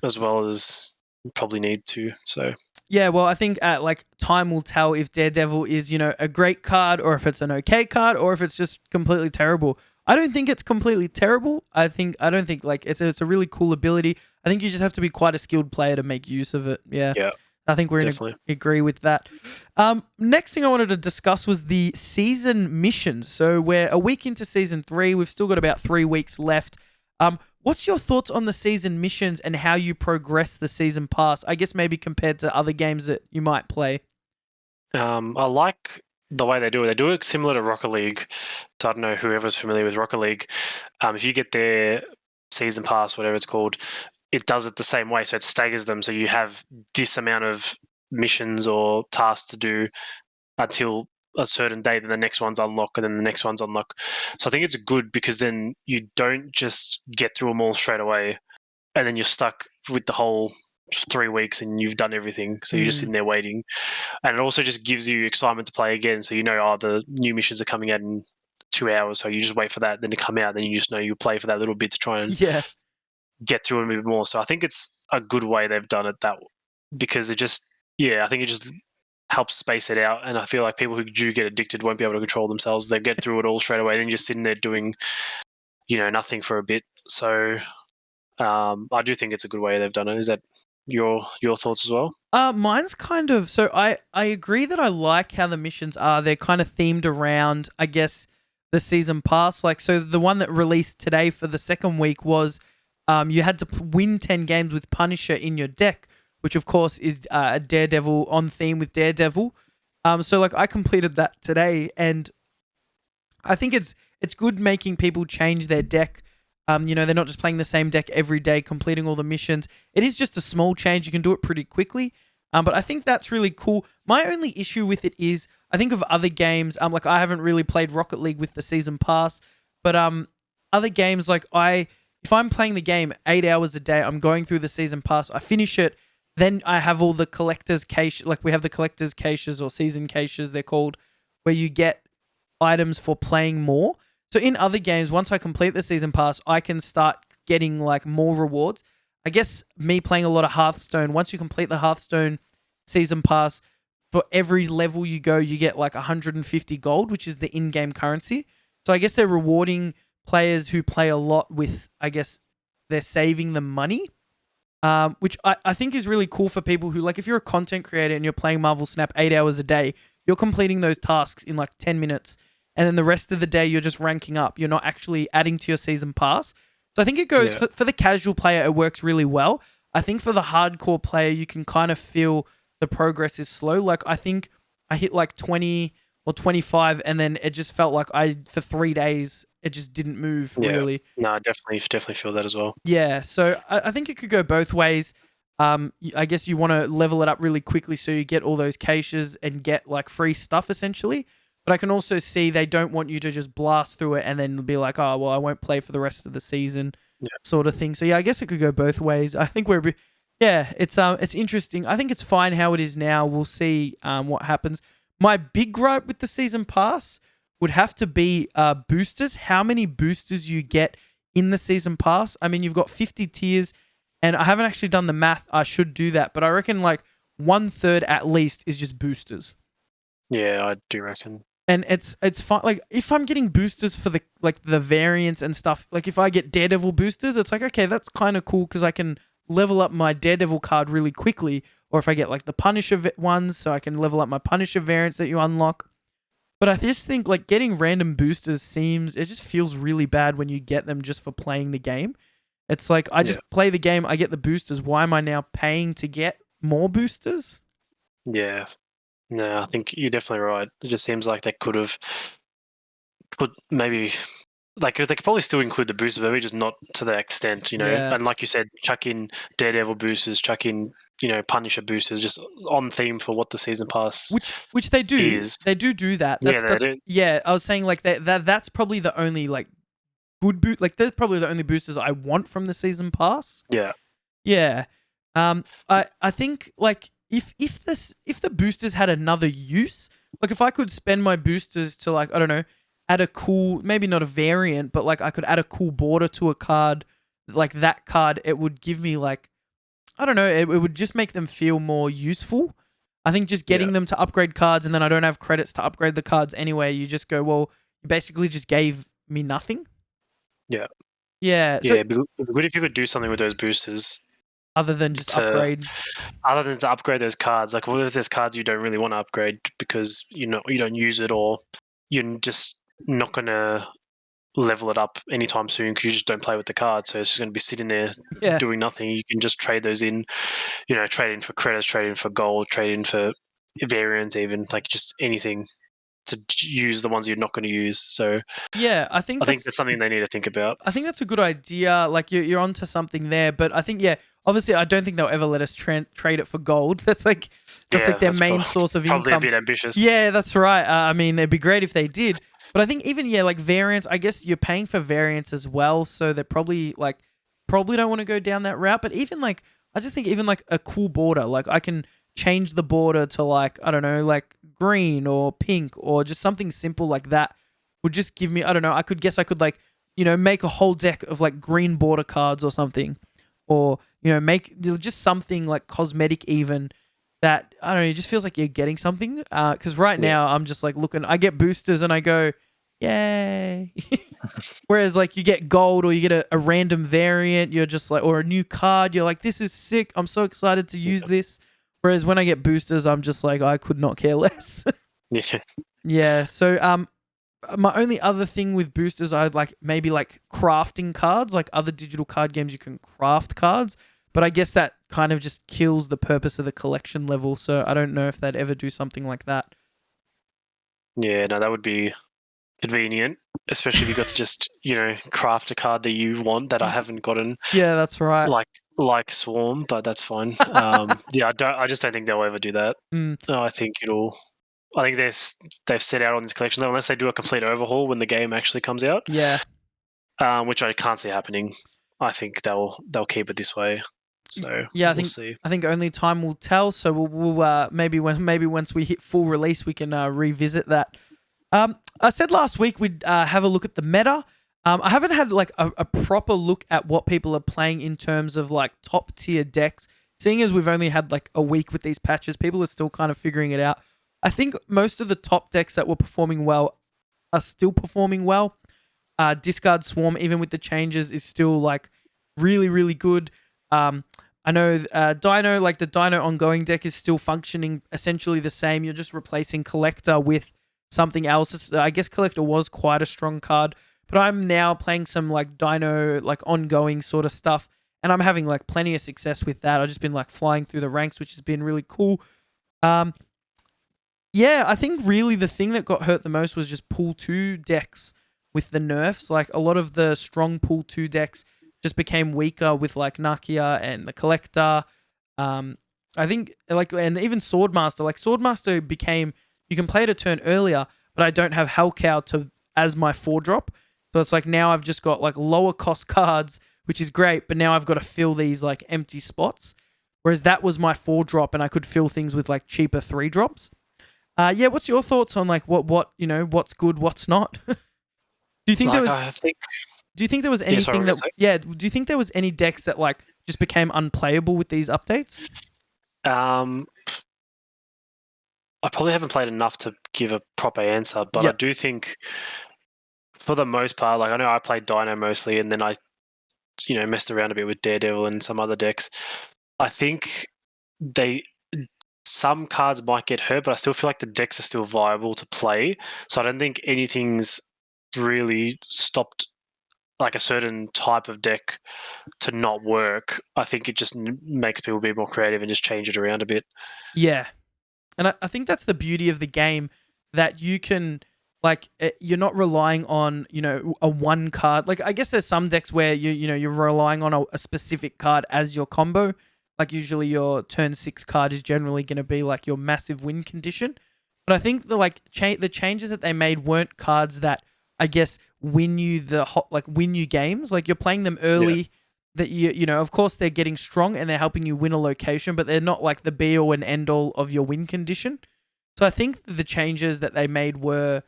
as well as probably need to. So
Yeah, well, I think like time will tell if Daredevil is, a great card or if it's an okay card or if it's just completely terrible. I don't think it's completely terrible. I don't think like it's a really cool ability. I think you just have to be quite a skilled player to make use of it. Yeah.
yeah,
I think we're
definitely.
going to agree with that. Next thing I wanted to discuss was the season missions. So we're a week into season 3. We've still got about 3 weeks left. What's your thoughts on the season missions and how you progress the season pass? I guess maybe compared to other games that you might play.
I like the way they do it. They do it similar to Rocket League. So I don't know whoever's familiar with Rocket League. If you get their season pass, whatever it's called, it does it the same way. So it staggers them. So you have this amount of missions or tasks to do until a certain date, and the next one's unlock, and then the next one's unlock. So I think it's good because then you don't just get through them all straight away, and then you're stuck with the whole 3 weeks and you've done everything. So you're just sitting there waiting. And it also just gives you excitement to play again. So the new missions are coming out in 2 hours. So you just wait for that, then to come out, then you just know you play for that little bit to try and get through it a bit more. So I think it's a good way they've done it because I think it just helps space it out. And I feel like people who do get addicted won't be able to control themselves. They get through it all straight away, then you're just sitting there doing, nothing for a bit. So I do think it's a good way they've done it. Is that your thoughts as well?
Mine's kind of, so I agree that I like how the missions are. They're kind of themed around, I guess, the season pass. Like, so the one that released today for the second week was you had to win 10 games with Punisher in your deck, which of course is a Daredevil on theme with Daredevil. So like I completed that today, and I think it's good making people change their deck. They're not just playing the same deck every day, completing all the missions. It is just a small change. You can do it pretty quickly. But I think that's really cool. My only issue with it is I think of other games. Like I haven't really played Rocket League with the season pass, but other games like if I'm playing the game 8 hours a day, I'm going through the season pass. I finish it, then I have all the collector's cache. Like we have the collector's caches or season caches, they're called, where you get items for playing more. So in other games, once I complete the season pass, I can start getting like more rewards. I guess me playing a lot of Hearthstone, once you complete the Hearthstone season pass, for every level you go, you get like 150 gold, which is the in-game currency. So I guess they're rewarding players who play a lot with, I guess, they're saving them money, which I think is really cool for people who, like, if you're a content creator and you're playing Marvel Snap 8 hours a day, you're completing those tasks in like 10 minutes. And then the rest of the day, you're just ranking up. You're not actually adding to your season pass. So I think it goes, for the casual player, it works really well. I think for the hardcore player, you can kind of feel the progress is slow. Like, I think I hit like 20 or 25, and then it just felt like for 3 days, it just didn't move really.
No, I definitely feel that as well.
Yeah, so I think it could go both ways. I guess you want to level it up really quickly so you get all those caches and get like free stuff essentially. But I can also see they don't want you to just blast through it and then be like, oh, well, I won't play for the rest of the season sort of thing. So, yeah, I guess it could go both ways. I think it's interesting. I think it's fine how it is now. We'll see what happens. My big gripe with the season pass would have to be boosters. How many boosters you get in the season pass? I mean, you've got 50 tiers, and I haven't actually done the math. I should do that. But I reckon like 1/3 at least is just boosters.
Yeah, I do reckon.
And it's fun. Like if I'm getting boosters for the variants and stuff, like if I get Daredevil boosters, it's like, okay, that's kind of cool because I can level up my Daredevil card really quickly. Or if I get like the Punisher ones, so I can level up my Punisher variants that you unlock. But I just think like getting random boosters it just feels really bad when you get them just for playing the game. It's like I just play the game, I get the boosters. Why am I now paying to get more boosters?
Yeah. No, I think you're definitely right. It just seems like they could have put maybe, like, they could probably still include the boosters, but maybe just not to that extent,
Yeah.
And like you said, chuck in Daredevil boosters, chuck in, Punisher boosters, just on theme for what the season pass
which they do.
is.
They do that.
They do.
Yeah, I was saying like that's probably the only like good like they're probably the only boosters I want from the season pass.
Yeah.
Yeah. I think like if the boosters had another use, like if I could spend my boosters to like, I don't know, add a cool, maybe not a variant, but like I could add a cool border to a card, like that card, it would give me like, I don't know, it would just make them feel more useful. I think just getting them to upgrade cards, and then I don't have credits to upgrade the cards anyway. You just go, well, you basically just gave me nothing.
Yeah.
Yeah.
Yeah, it'd be good if you could do something with those boosters.
Other than just upgrade.
Other than to upgrade those cards. Like, what if there's cards you don't really want to upgrade because you don't use it, or you're just not going to level it up anytime soon because you just don't play with the card, so it's just going to be sitting there doing nothing. You can just trade those in, trade in for credits, trade in for gold, trade in for variants, even like just anything to use the ones you're not going to use. So
yeah, I think
that's something they need to think about.
I think that's a good idea. Like you're onto something there, but I think obviously I don't think they'll ever let us trade it for gold. That's like their main source of income.
Probably a bit ambitious.
Yeah, that's right. I mean, it'd be great if they did. But I think even, like variants, I guess you're paying for variants as well. So they probably don't want to go down that route. But even like, I just think even like a cool border, like I can change the border to like, I don't know, like green or pink or just something simple like that would just give me, I don't know, I could like, make a whole deck of like green border cards or something. Or, make just something like cosmetic even. That, I don't know, it just feels like you're getting something. Because right now I'm just like looking, I get boosters and I go, yay. Whereas like you get gold or you get a random variant, you're just like, or a new card, you're like, this is sick. I'm so excited to use this. Whereas when I get boosters, I'm just like, I could not care less. Yeah. So my only other thing with boosters, I'd like maybe like crafting cards, like other digital card games, you can craft cards. But I guess that kind of just kills the purpose of the collection level. So I don't know if they'd ever do something like that.
Yeah, no, that would be convenient, especially if you got to just, craft a card that you want that I haven't gotten.
Yeah, that's right.
Like Swarm, but that's fine. Yeah, I just don't think they'll ever do that. No, I think they've set out on this collection level, unless they do a complete overhaul when the game actually comes out.
Yeah.
Which I can't see happening. I think they'll keep it this way. So
yeah,
we'll see.
I think only time will tell. So we'll maybe once we hit full release, we can revisit that. I said last week we'd have a look at the meta. I haven't had like a proper look at what people are playing in terms of like top tier decks. Seeing as we've only had like a week with these patches, people are still kind of figuring it out. I think most of the top decks that were performing well are still performing well. Discard Swarm, even with the changes, is still like really, really good. I know Dino, like the Dino ongoing deck is still functioning essentially the same. You're just replacing Collector with something else. I guess Collector was quite a strong card, but I'm now playing some like Dino, like ongoing sort of stuff, and I'm having like plenty of success with that. I've just been like flying through the ranks, which has been really cool. Yeah, I think really the thing that got hurt the most was just pool 2 decks with the nerfs. Like a lot of the strong pool 2 decks just became weaker with like Nakia and the Collector. I think like, and even Swordmaster. Like Swordmaster became, you can play it a turn earlier, but I don't have Hellcow as my 4-drop. So it's like now I've just got like lower cost cards, which is great, but now I've got to fill these like empty spots. Whereas that was my 4-drop and I could fill things with like cheaper 3-drops. Yeah, what's your thoughts on like what's good, what's not? Do you think there was? Do you think there was anything do you think there was any decks that like just became unplayable with these updates?
I probably haven't played enough to give a proper answer, but I do think for the most part, like I know I played Dino mostly, and then I, messed around a bit with Daredevil and some other decks. I think some cards might get hurt, but I still feel like the decks are still viable to play. So I don't think anything's really stopped like a certain type of deck to not work. I think it just makes people be more creative and just change it around a bit. Yeah.
And I think that's the beauty of the game, that you can, like, you're not relying on, a one card. Like, I guess there's some decks where you're relying on a specific card as your combo. Like, usually your turn 6 card is generally going to be like your massive win condition. But I think the changes that they made weren't cards that, I guess, win you games. Like, you're playing them early. Yeah. That of course they're getting strong and they're helping you win a location, but they're not like the be all and end all of your win condition. So I think the changes that they made were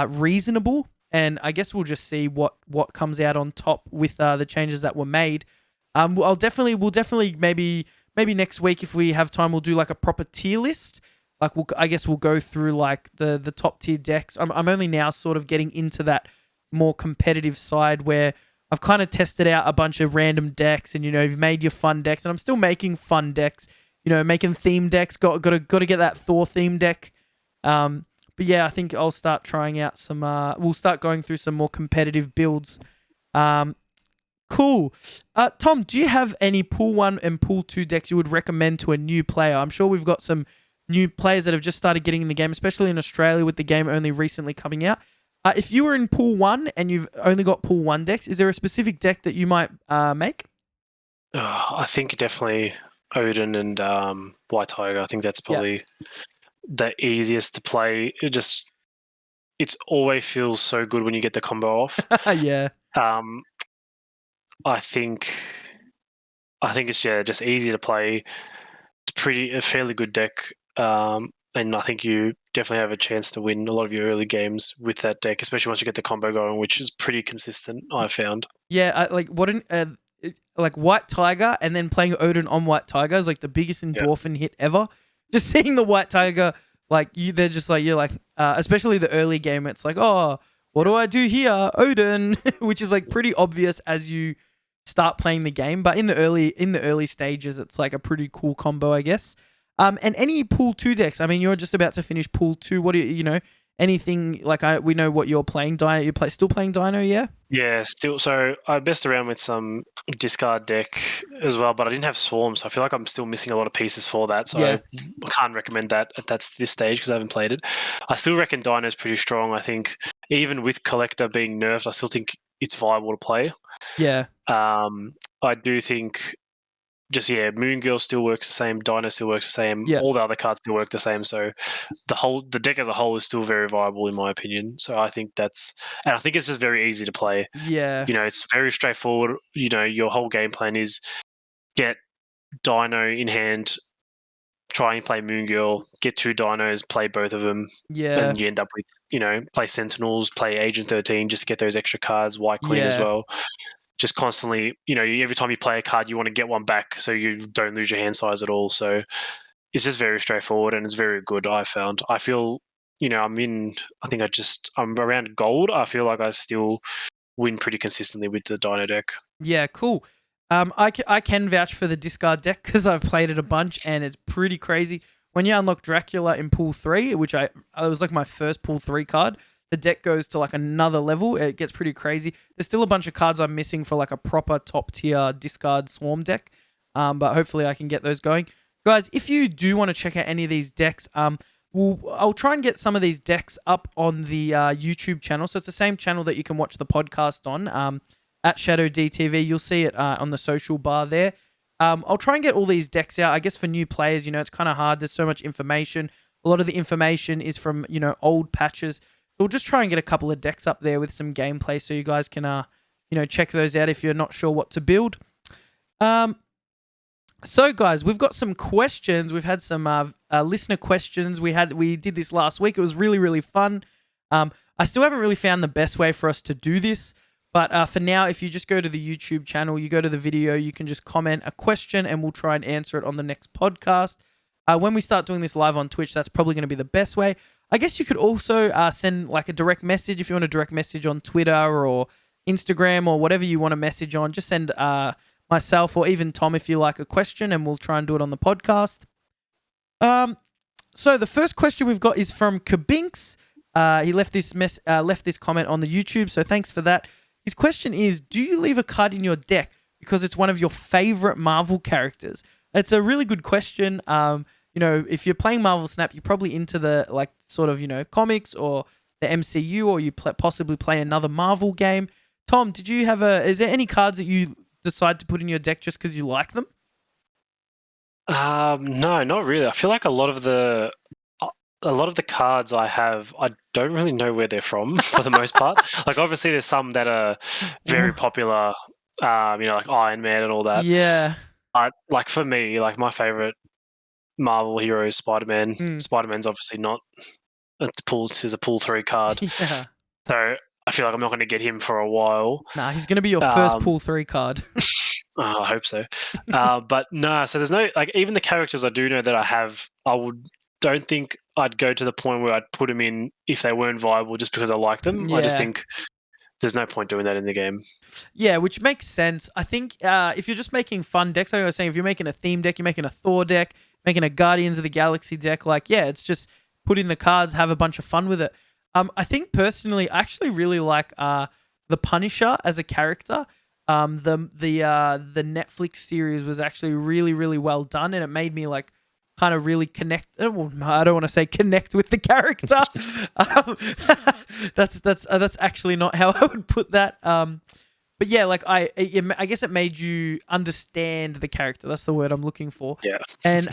reasonable, and I guess we'll just see what comes out on top with the changes that were made. We'll definitely maybe next week if we have time, we'll do like a proper tier list. Like I guess we'll go through like the top tier decks. I'm only now sort of getting into that more competitive side where I've kind of tested out a bunch of random decks, and you've made your fun decks, and I'm still making fun decks. Making theme decks. Got to get that Thor theme deck. But yeah, I think I'll start trying out some. We'll start going through some more competitive builds. Cool. Tom, do you have any pool 1 and pool 2 decks you would recommend to a new player? I'm sure we've got some new players that have just started getting in the game, especially in Australia with the game only recently coming out. If you were in pool 1 and you've only got pool 1 decks, is there a specific deck that you might make?
I think definitely Odin and White Tiger. I think that's probably the easiest to play. It always feels so good when you get the combo off.
Yeah.
I think it's just easy to play. It's a fairly good deck, and I think you definitely have a chance to win a lot of your early games with that deck, especially once you get the combo going, which is pretty consistent. I've found.
Yeah, like White Tiger and then playing Odin on White Tiger is like the biggest endorphin hit ever. Just seeing the White Tiger, especially the early game, it's like, oh, what do I do here, Odin? Which is like pretty obvious as you start playing the game, but in the early stages, it's like a pretty cool combo, I guess. And any pool 2 decks. I mean, you're just about to finish pool 2. What do anything like we know what you're playing? Dino, still playing Dino, yeah?
Yeah, still. So I messed around with some discard deck as well, but I didn't have Swarm, so I feel like I'm still missing a lot of pieces for that. So I can't recommend that at this stage because I haven't played it. I still reckon Dino's pretty strong. I think even with Collector being nerfed, I still think it's viable to play.
Yeah.
I do think Moon Girl still works the same, Dino still works the same, all the other cards still work the same. So the deck as a whole is still very viable in my opinion. So I think I think it's just very easy to play.
Yeah.
It's very straightforward. Your whole game plan is get Dino in hand, try and play Moon Girl, get 2 Dinos, play both of them.
Yeah.
And you end up with, play Sentinels, play Agent 13 just to get those extra cards, White Queen as well. Just constantly, every time you play a card, you want to get one back so you don't lose your hand size at all. So it's just very straightforward and it's very good, I found. I feel, I'm around gold. I feel like I still win pretty consistently with the Dino deck.
Yeah, cool. I can vouch for the discard deck because I've played it a bunch and it's pretty crazy. When you unlock Dracula in pool 3, which it was like my first pool 3 card, the deck goes to like another level. It gets pretty crazy. There's still a bunch of cards I'm missing for like a proper top tier discard Swarm deck. But hopefully I can get those going. Guys, if you do want to check out any of these decks, I'll try and get some of these decks up on the YouTube channel. So it's the same channel that you can watch the podcast on, at ShadowDTV. You'll see it on the social bar there. I'll try and get all these decks out. I guess for new players, it's kind of hard. There's so much information. A lot of the information is from, old patches. We'll just try and get a couple of decks up there with some gameplay so you guys can, check those out if you're not sure what to build. So, guys, we've got some questions. We've had some listener questions. We did this last week. It was really, really fun. I still haven't really found the best way for us to do this. But for now, if you just go to the YouTube channel, you go to the video, you can just comment a question and we'll try and answer it on the next podcast. When we start doing this live on Twitch, that's probably going to be the best way. I guess you could also send like a direct message if you want a direct message on Twitter or Instagram or whatever you want to message on. Just send myself or even Tom if you like a question and we'll try and do it on the podcast. So the first question we've got is from Kabinks. He left this comment on the YouTube, so thanks for that. His question is, do you leave a card in your deck because it's one of your favorite Marvel characters? It's a really good question. If you're playing Marvel Snap, you're probably into the comics or the MCU, or you possibly play another Marvel game. Tom, is there any cards that you decide to put in your deck just because you like them?
No, not really. I feel like a lot of the cards I have, I don't really know where they're from for the most part. Like obviously there's some that are very popular, like Iron Man and all that.
Yeah.
Like for me, like my favorite Marvel heroes, Spider-Man.
Mm.
Spider-Man's obviously not. He's a pull 3 card.
Yeah.
So I feel like I'm not going to get him for a while.
Nah, he's going to be your first pull 3 card.
I hope so. But no, so there's no, like, even the characters I do know that I have, don't think I'd go to the point where I'd put them in if they weren't viable just because I like them. I just think there's no point doing that in the game.
Yeah, which makes sense. I think if you're just making fun decks, like I was saying, if you're making a theme deck, you're making a Thor deck, making a Guardians of the Galaxy deck, like, yeah, it's just put in the cards, have a bunch of fun with it. I think personally, I actually really like the Punisher as a character. The Netflix series was actually really, really well done, and it made me like kind of really connect. Well, I don't want to say connect with the character. That's actually not how I would put that. But yeah, like I guess it made you understand the character. That's the word I'm looking for.
Yeah.
And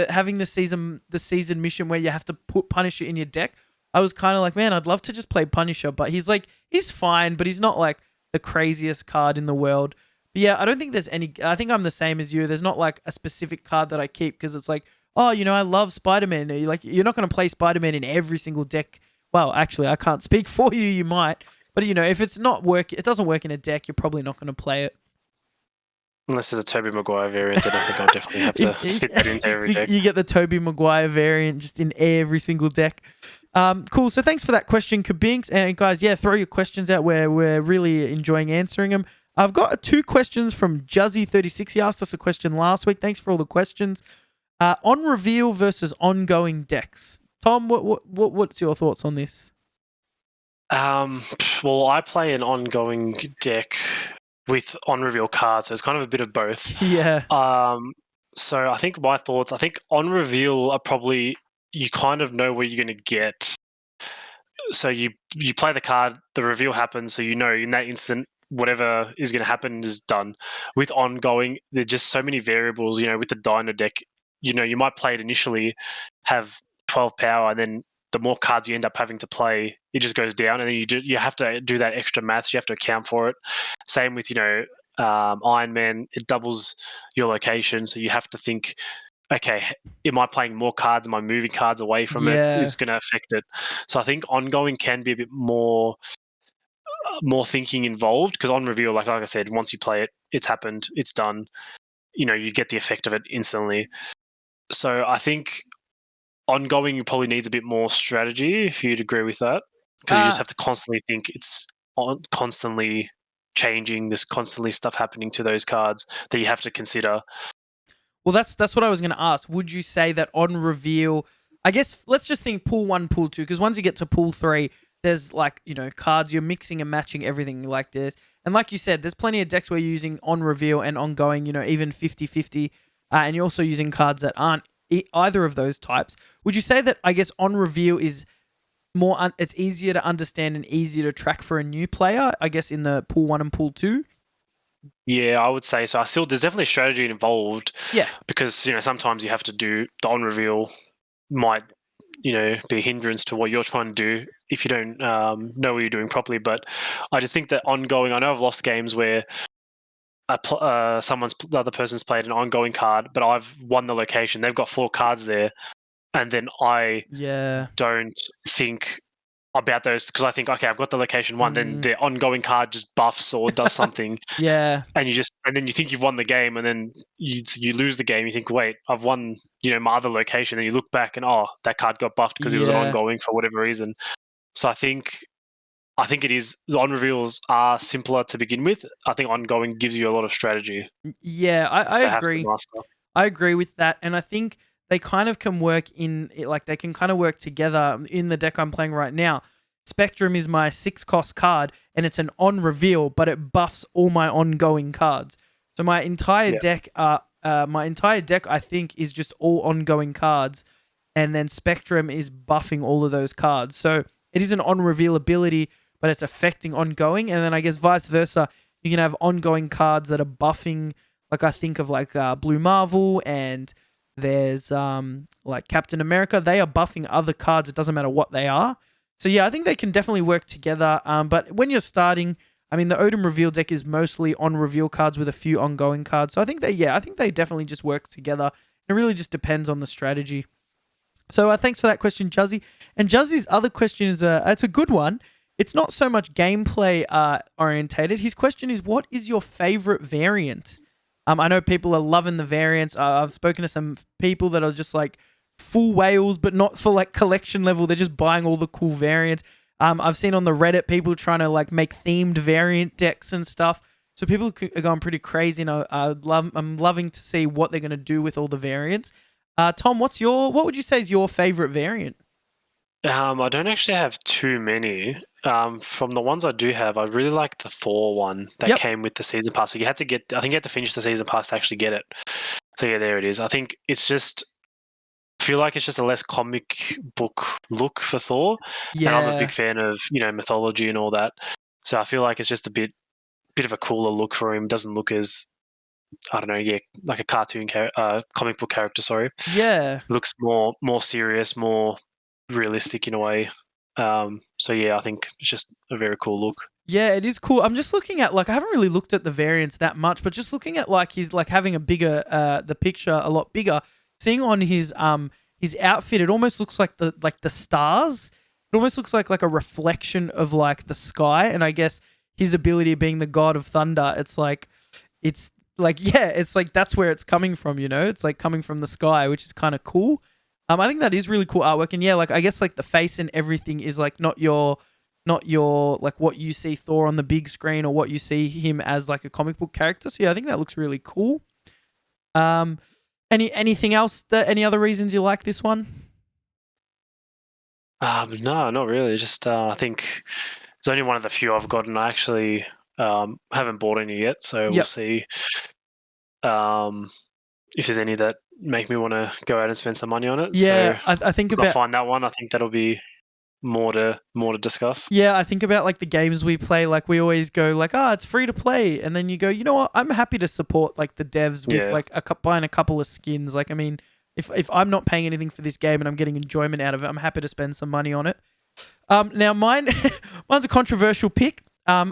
having the season mission where you have to put Punisher in your deck, I was kind of like, man, I'd love to just play Punisher, but he's fine, but he's not like the craziest card in the world. But yeah, I don't think there's any. I think I'm the same as you. There's not like a specific card that I keep because it's like, oh, I love Spider-Man. You're not going to play Spider-Man in every single deck. Well, actually, I can't speak for you. You might. But, if it's not it doesn't work in a deck, you're probably not going to play it.
Unless it's a Tobey Maguire variant, then I think I'll definitely have to fit that into every deck.
You get the Tobey Maguire variant just in every single deck. Cool. So thanks for that question, Kabinks. And guys, yeah, throw your questions out where we're really enjoying answering them. I've got 2 questions from Juzzy36. He asked us a question last week. Thanks for all the questions. On reveal versus ongoing decks. Tom, what's your thoughts on this?
Well, I play an ongoing deck with on-reveal cards, so it's kind of a bit of both.
Yeah.
So I think my thoughts, on reveal are probably, you kind of know what you're going to get. So you play the card, the reveal happens, so in that instant, whatever is going to happen is done. With ongoing, there's just so many variables, with the Dino deck, you might play it initially, have 12 power, and then the more cards you end up having to play, it just goes down, and then you have to do that extra maths. You have to account for it. Same with Iron Man, it doubles your location, so you have to think, okay, am I playing more cards? Am I moving cards away from it? Is going to affect it. So I think ongoing can be a bit more thinking involved, because on reveal, like I said, once you play it, it's happened, it's done. You get the effect of it instantly. So I think ongoing probably needs a bit more strategy, if you'd agree with that, because you just have to constantly think, it's constantly changing, there's constantly stuff happening to those cards that you have to consider.
Well, that's what I was going to ask. Would you say that on reveal, I guess let's just think pool 1, pool 2, because once you get to pool 3, there's like, cards, you're mixing and matching everything like this. And like you said, there's plenty of decks where you're using on reveal and ongoing, even 50-50, and you're also using cards that aren't either of those types. Would you say that, I guess, on reveal is more, it's easier to understand and easier to track for a new player, I guess, in the pool 1 and pool 2?
Yeah, I would say so. There's definitely strategy involved.
Yeah.
Because, sometimes you have to do the on reveal might, be a hindrance to what you're trying to do if you don't know what you're doing properly. But I just think that ongoing, I know I've lost games where the other person's played an ongoing card, but I've won the location. They've got 4 cards there, and then I don't think about those, because I think, okay, I've got the location 1, then the ongoing card just buffs or does something.
Yeah.
And then you think you've won the game, and then you lose the game. You think, wait, I've won, my other location. And you look back and, that card got buffed because it was an ongoing for whatever reason. So I think it is, the on reveals are simpler to begin with. I think ongoing gives you a lot of strategy.
Yeah, I agree. I agree with that. And I think they kind of can work they can kind of work together in the deck I'm playing right now. Spectrum is my 6-cost card, and it's an on reveal, but it buffs all my ongoing cards. So my entire deck, I think, is just all ongoing cards, and then Spectrum is buffing all of those cards. So it is an on reveal ability, but it's affecting ongoing, and then I guess vice versa. You can have ongoing cards that are buffing, like I think of Blue Marvel, and there's like Captain America. They are buffing other cards. It doesn't matter what they are. So yeah, I think they can definitely work together. But when you're starting, the Odin reveal deck is mostly on reveal cards with a few ongoing cards. So I think they definitely just work together It really just depends on the strategy. So thanks for that question, Juzzy. And Juzzy's other question is it's a good one. It's not so much gameplay orientated. His question is, what is your favorite variant? I know people are loving the variants. I've spoken to some people that are just like full whales, but not for like collection level. They're just buying all the cool variants. I've seen on the Reddit people trying to like make themed variant decks and stuff. So people are going pretty crazy. And I'm loving to see what they're going to do with all the variants. Tom, what would you say is your favorite variant?
I don't actually have too many. From the ones I do have, I really like the Thor one that came with the season pass. So I think you had to finish the season pass to actually get it. So yeah, there it is. I think I feel like it's just a less comic book look for Thor.
Yeah.
And I'm a big fan of, mythology and all that. So I feel like it's just a bit of a cooler look for him. It doesn't look as, I don't know, like a cartoon comic book character, sorry.
Yeah.
It looks more serious, more realistic in a way. So yeah, I think it's just a very cool look.
Yeah, it is cool. I'm just looking at I haven't really looked at the variants that much, but just looking at he's having a bigger the picture a lot bigger. Seeing on his outfit, it almost looks like the stars. It almost looks like a reflection of the sky, and I guess his ability being the god of thunder, it's like that's where it's coming from, It's coming from the sky, which is kind of cool. I think that is really cool artwork, and yeah, I guess the face and everything is not your what you see Thor on the big screen or what you see him as a comic book character. So yeah, I think that looks really cool. Anything else? Any other reasons you like this one?
No, not really. Just I think it's only one of the few I've gotten. I actually haven't bought any yet, so we'll see if there's any that make me want to go out and spend some money on it.
Yeah,
so
I think
I'll find that one. I think that'll be more to discuss.
Yeah, I think about the games we play. We always go it's free to play, and then you go, you know what? I'm happy to support the devs with buying a couple of skins. I mean, if I'm not paying anything for this game and I'm getting enjoyment out of it, I'm happy to spend some money on it. Now mine's a controversial pick. Some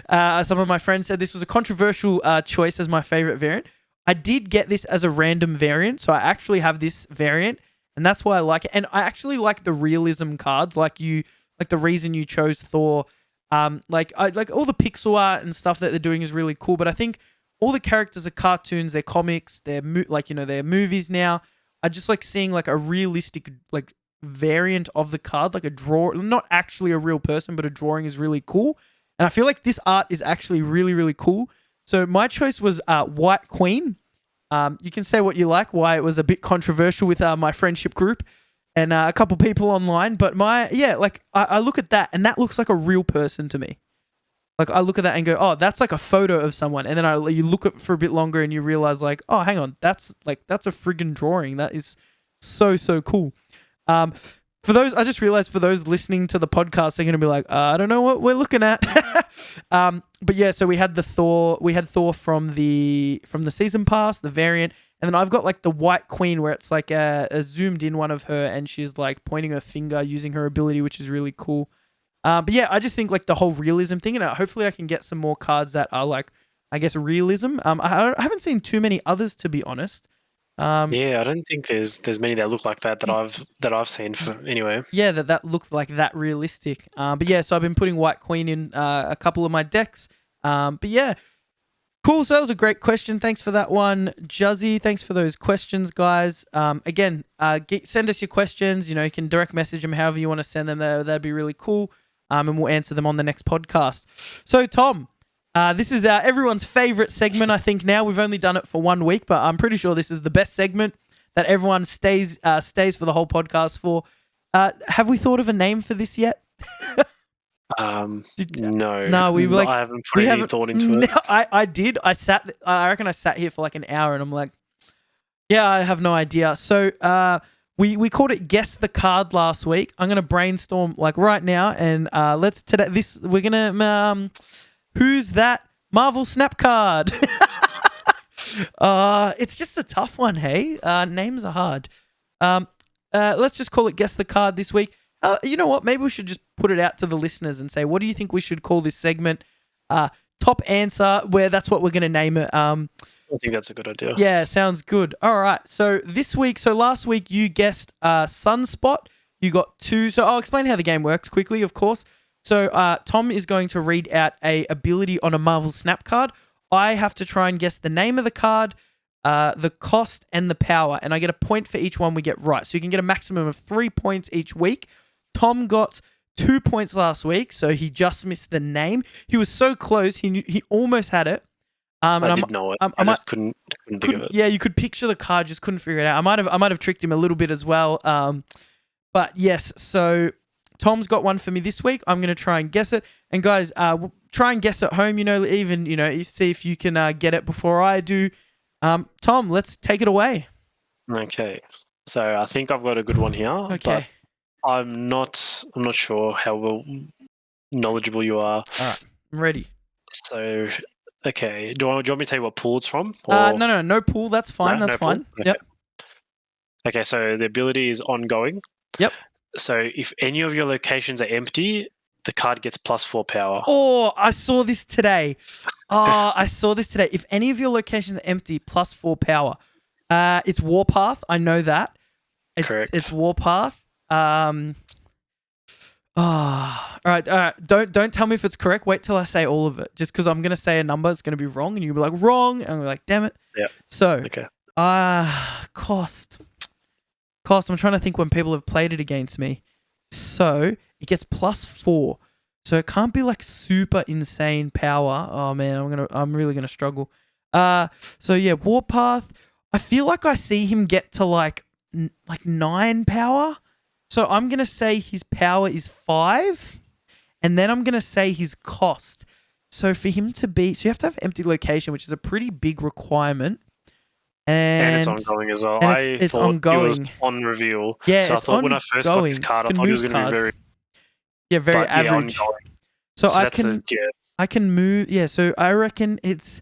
of my friends said this was a controversial choice as my favorite variant. I did get this as a random variant, so I actually have this variant, and that's why I like it. And I actually like the realism cards, the reason you chose Thor. I like all the pixel art and stuff that they're doing is really cool. But I think all the characters are cartoons, they're comics, they're they're movies now. I just like seeing a realistic variant of the card, a draw, not actually a real person, but a drawing is really cool. And I feel like this art is actually really, really cool. So my choice was White Queen. You can say what you like, why it was a bit controversial with my friendship group and a couple people online. But I look at that and that looks like a real person to me. I look at that and go, oh, that's a photo of someone. And then you look at it for a bit longer and you realize oh, hang on, that's a friggin' drawing. That is so, so cool. I just realized for those listening to the podcast, they're going to be I don't know what we're looking at. But yeah, so we had Thor from the season pass, the variant, and then I've got the White Queen where it's a zoomed in one of her and she's pointing her finger using her ability, which is really cool. But yeah, I just think the whole realism thing, and hopefully I can get some more cards that are I guess realism. I haven't seen too many others, to be honest.
Yeah, I don't think there's many that look like that I've seen anyway.
Yeah, that looked that realistic. But yeah, so I've been putting White Queen in a couple of my decks. But yeah, cool. So that was a great question. Thanks for that one, Juzzy. Thanks for those questions, guys. Again, send us your questions. You can direct message them however you want to send them. That'd be really cool. And we'll answer them on the next podcast. So Tom, this is everyone's favorite segment, I think. Now we've only done it for 1 week, but I'm pretty sure this is the best segment that everyone stays for the whole podcast for. Have we thought of a name for this yet?
No. I haven't put any thought into it.
I did. I reckon I sat here for an hour, and I'm yeah, I have no idea. So we called it Guess the Card last week. I'm gonna brainstorm right now, and we're gonna who's that Marvel Snap card? It's just a tough one, hey? Names are hard. Let's just call it Guess the Card this week. You know what? Maybe we should just put it out to the listeners and say, what do you think we should call this segment? Top answer, where that's what we're going to name it.
I think that's a good idea.
Yeah, sounds good. All right. So last week you guessed Sunspot. You got 2. So I'll explain how the game works quickly, of course. So Tom is going to read out a ability on a Marvel Snap card. I have to try and guess the name of the card, the cost, and the power. And I get a point for each one we get right. So you can get a maximum of 3 points each week. Tom got 2 points last week, so he just missed the name. He was so close. He almost had it.
I did know it. I just couldn't think of it.
Yeah, you could picture the card, just couldn't figure it out. I might have tricked him a little bit as well. But yes, so Tom's got one for me this week. I'm going to try and guess it. And guys, try and guess at home, even, see if you can get it before I do. Tom, let's take it away.
Okay. So I think I've got a good one here.
Okay.
But I'm not sure how knowledgeable you are.
All right. I'm ready.
So, okay. Do you want me to tell you what pool it's from?
No pool. That's fine. That's fine.
Okay.
Yep.
Okay, so the ability is ongoing.
Yep.
So if any of your locations are empty, the card gets +4 power.
Oh, I saw this today. If any of your locations are empty, +4 power. It's Warpath. I know that.
Correct.
It's Warpath. All right. Don't tell me if it's correct. Wait till I say all of it. Just because I'm gonna say a number, it's gonna be wrong, and you'll be like wrong, and we're like, damn it.
Yeah.
So,
okay.
Cost. I'm trying to think when people have played it against me. So it gets +4. So it can't be like super insane power. Oh man, I'm really gonna struggle. So yeah, Warpath. I feel like I see him get to like 9 power. So I'm going to say his power is 5, and then I'm going to say his cost. So for him to be... So you have to have empty location, which is a pretty big requirement. And
it's ongoing as well.
It's
thought
ongoing.
It was on reveal.
Yeah,
so I
it's
thought when I first got this card, I thought it was going to be very...
Yeah, very average.
So
I can move... Yeah, so I reckon it's...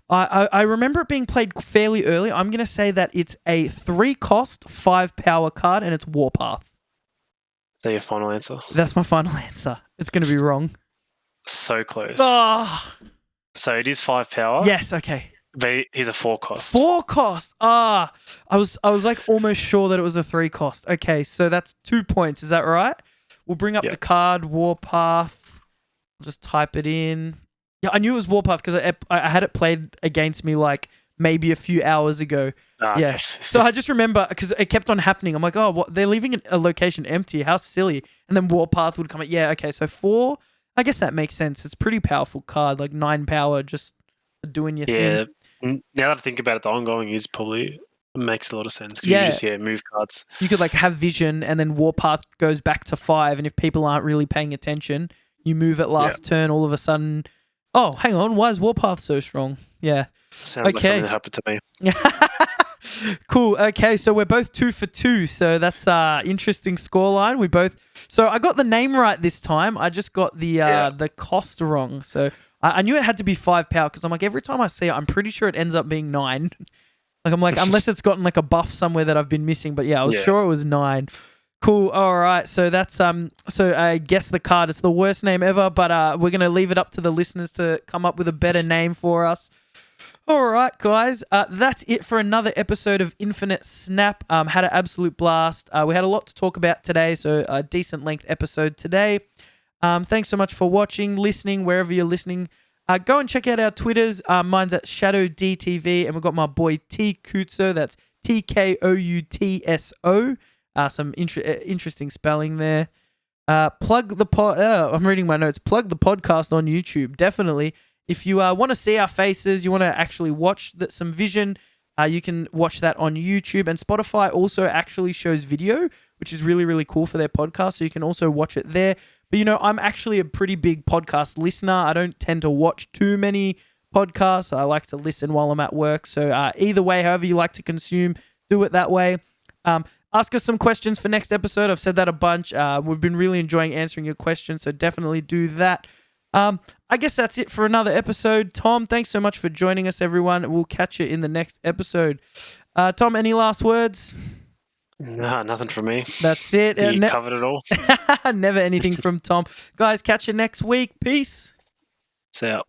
I remember it being played fairly early. I'm going to say that it's a 3 cost, 5 power card, and it's Warpath.
Is that your final answer?
That's my final answer. It's going to be wrong.
So close.
Oh.
So it is 5 power.
Yes, okay.
But he's a 4 cost.
4 cost. I was like almost sure that it was a 3 cost. Okay, so that's 2 points. Is that right? We'll bring up the card, Warpath. I'll just type it in. Yeah, I knew it was Warpath because I had it played against me like maybe a few hours ago. Yeah.
Okay.
So I just remember because it kept on happening. I'm like, oh, what? They're leaving a location empty. How silly. And then Warpath would come up. Yeah, okay. So 4, I guess that makes sense. It's a pretty powerful card, like 9 power, just doing your thing.
Yeah. Now that I think about it, the ongoing is probably makes a lot of sense. You just move cards.
You could like have vision and then Warpath goes back to 5. And if people aren't really paying attention, you move it last turn, all of a sudden... Oh, hang on. Why is Warpath so strong? Yeah.
Sounds like something that happened to me.
Cool. Okay, so we're both 2 for 2. So that's interesting scoreline. So I got the name right this time. I just got the cost wrong. So I knew it had to be 5 power because I'm like, every time I see it, I'm pretty sure it ends up being 9. Like I'm like, unless it's gotten like a buff somewhere that I've been missing. But yeah, I was sure it was 9. Cool. All right. So that's so I guess the card. It's the worst name ever, but we're gonna leave it up to the listeners to come up with a better name for us. All right, guys. That's it for another episode of Infinite Snap. Had an absolute blast. We had a lot to talk about today, so a decent length episode today. Thanks so much for watching, listening, wherever you're listening. Go and check out our Twitters. Mine's at ShadowDTV, and we've got my boy T Koutso. That's TKOUTSO. Some interesting spelling there. Plug the I'm reading my notes. Plug the podcast on YouTube. Definitely. If you want to see our faces, you want to actually watch some vision, you can watch that on YouTube. And Spotify also actually shows video, which is really, really cool for their podcast. So you can also watch it there. But, I'm actually a pretty big podcast listener. I don't tend to watch too many podcasts. I like to listen while I'm at work. So either way, however you like to consume, do it that way. Ask us some questions for next episode. I've said that a bunch. We've been really enjoying answering your questions, so definitely do that. I guess that's it for another episode. Tom, thanks so much for joining us, everyone. We'll catch you in the next episode. Tom, any last words?
No, nothing from me.
That's it.
You covered it all.
Never anything from Tom. Guys, catch you next week. Peace.
See ya.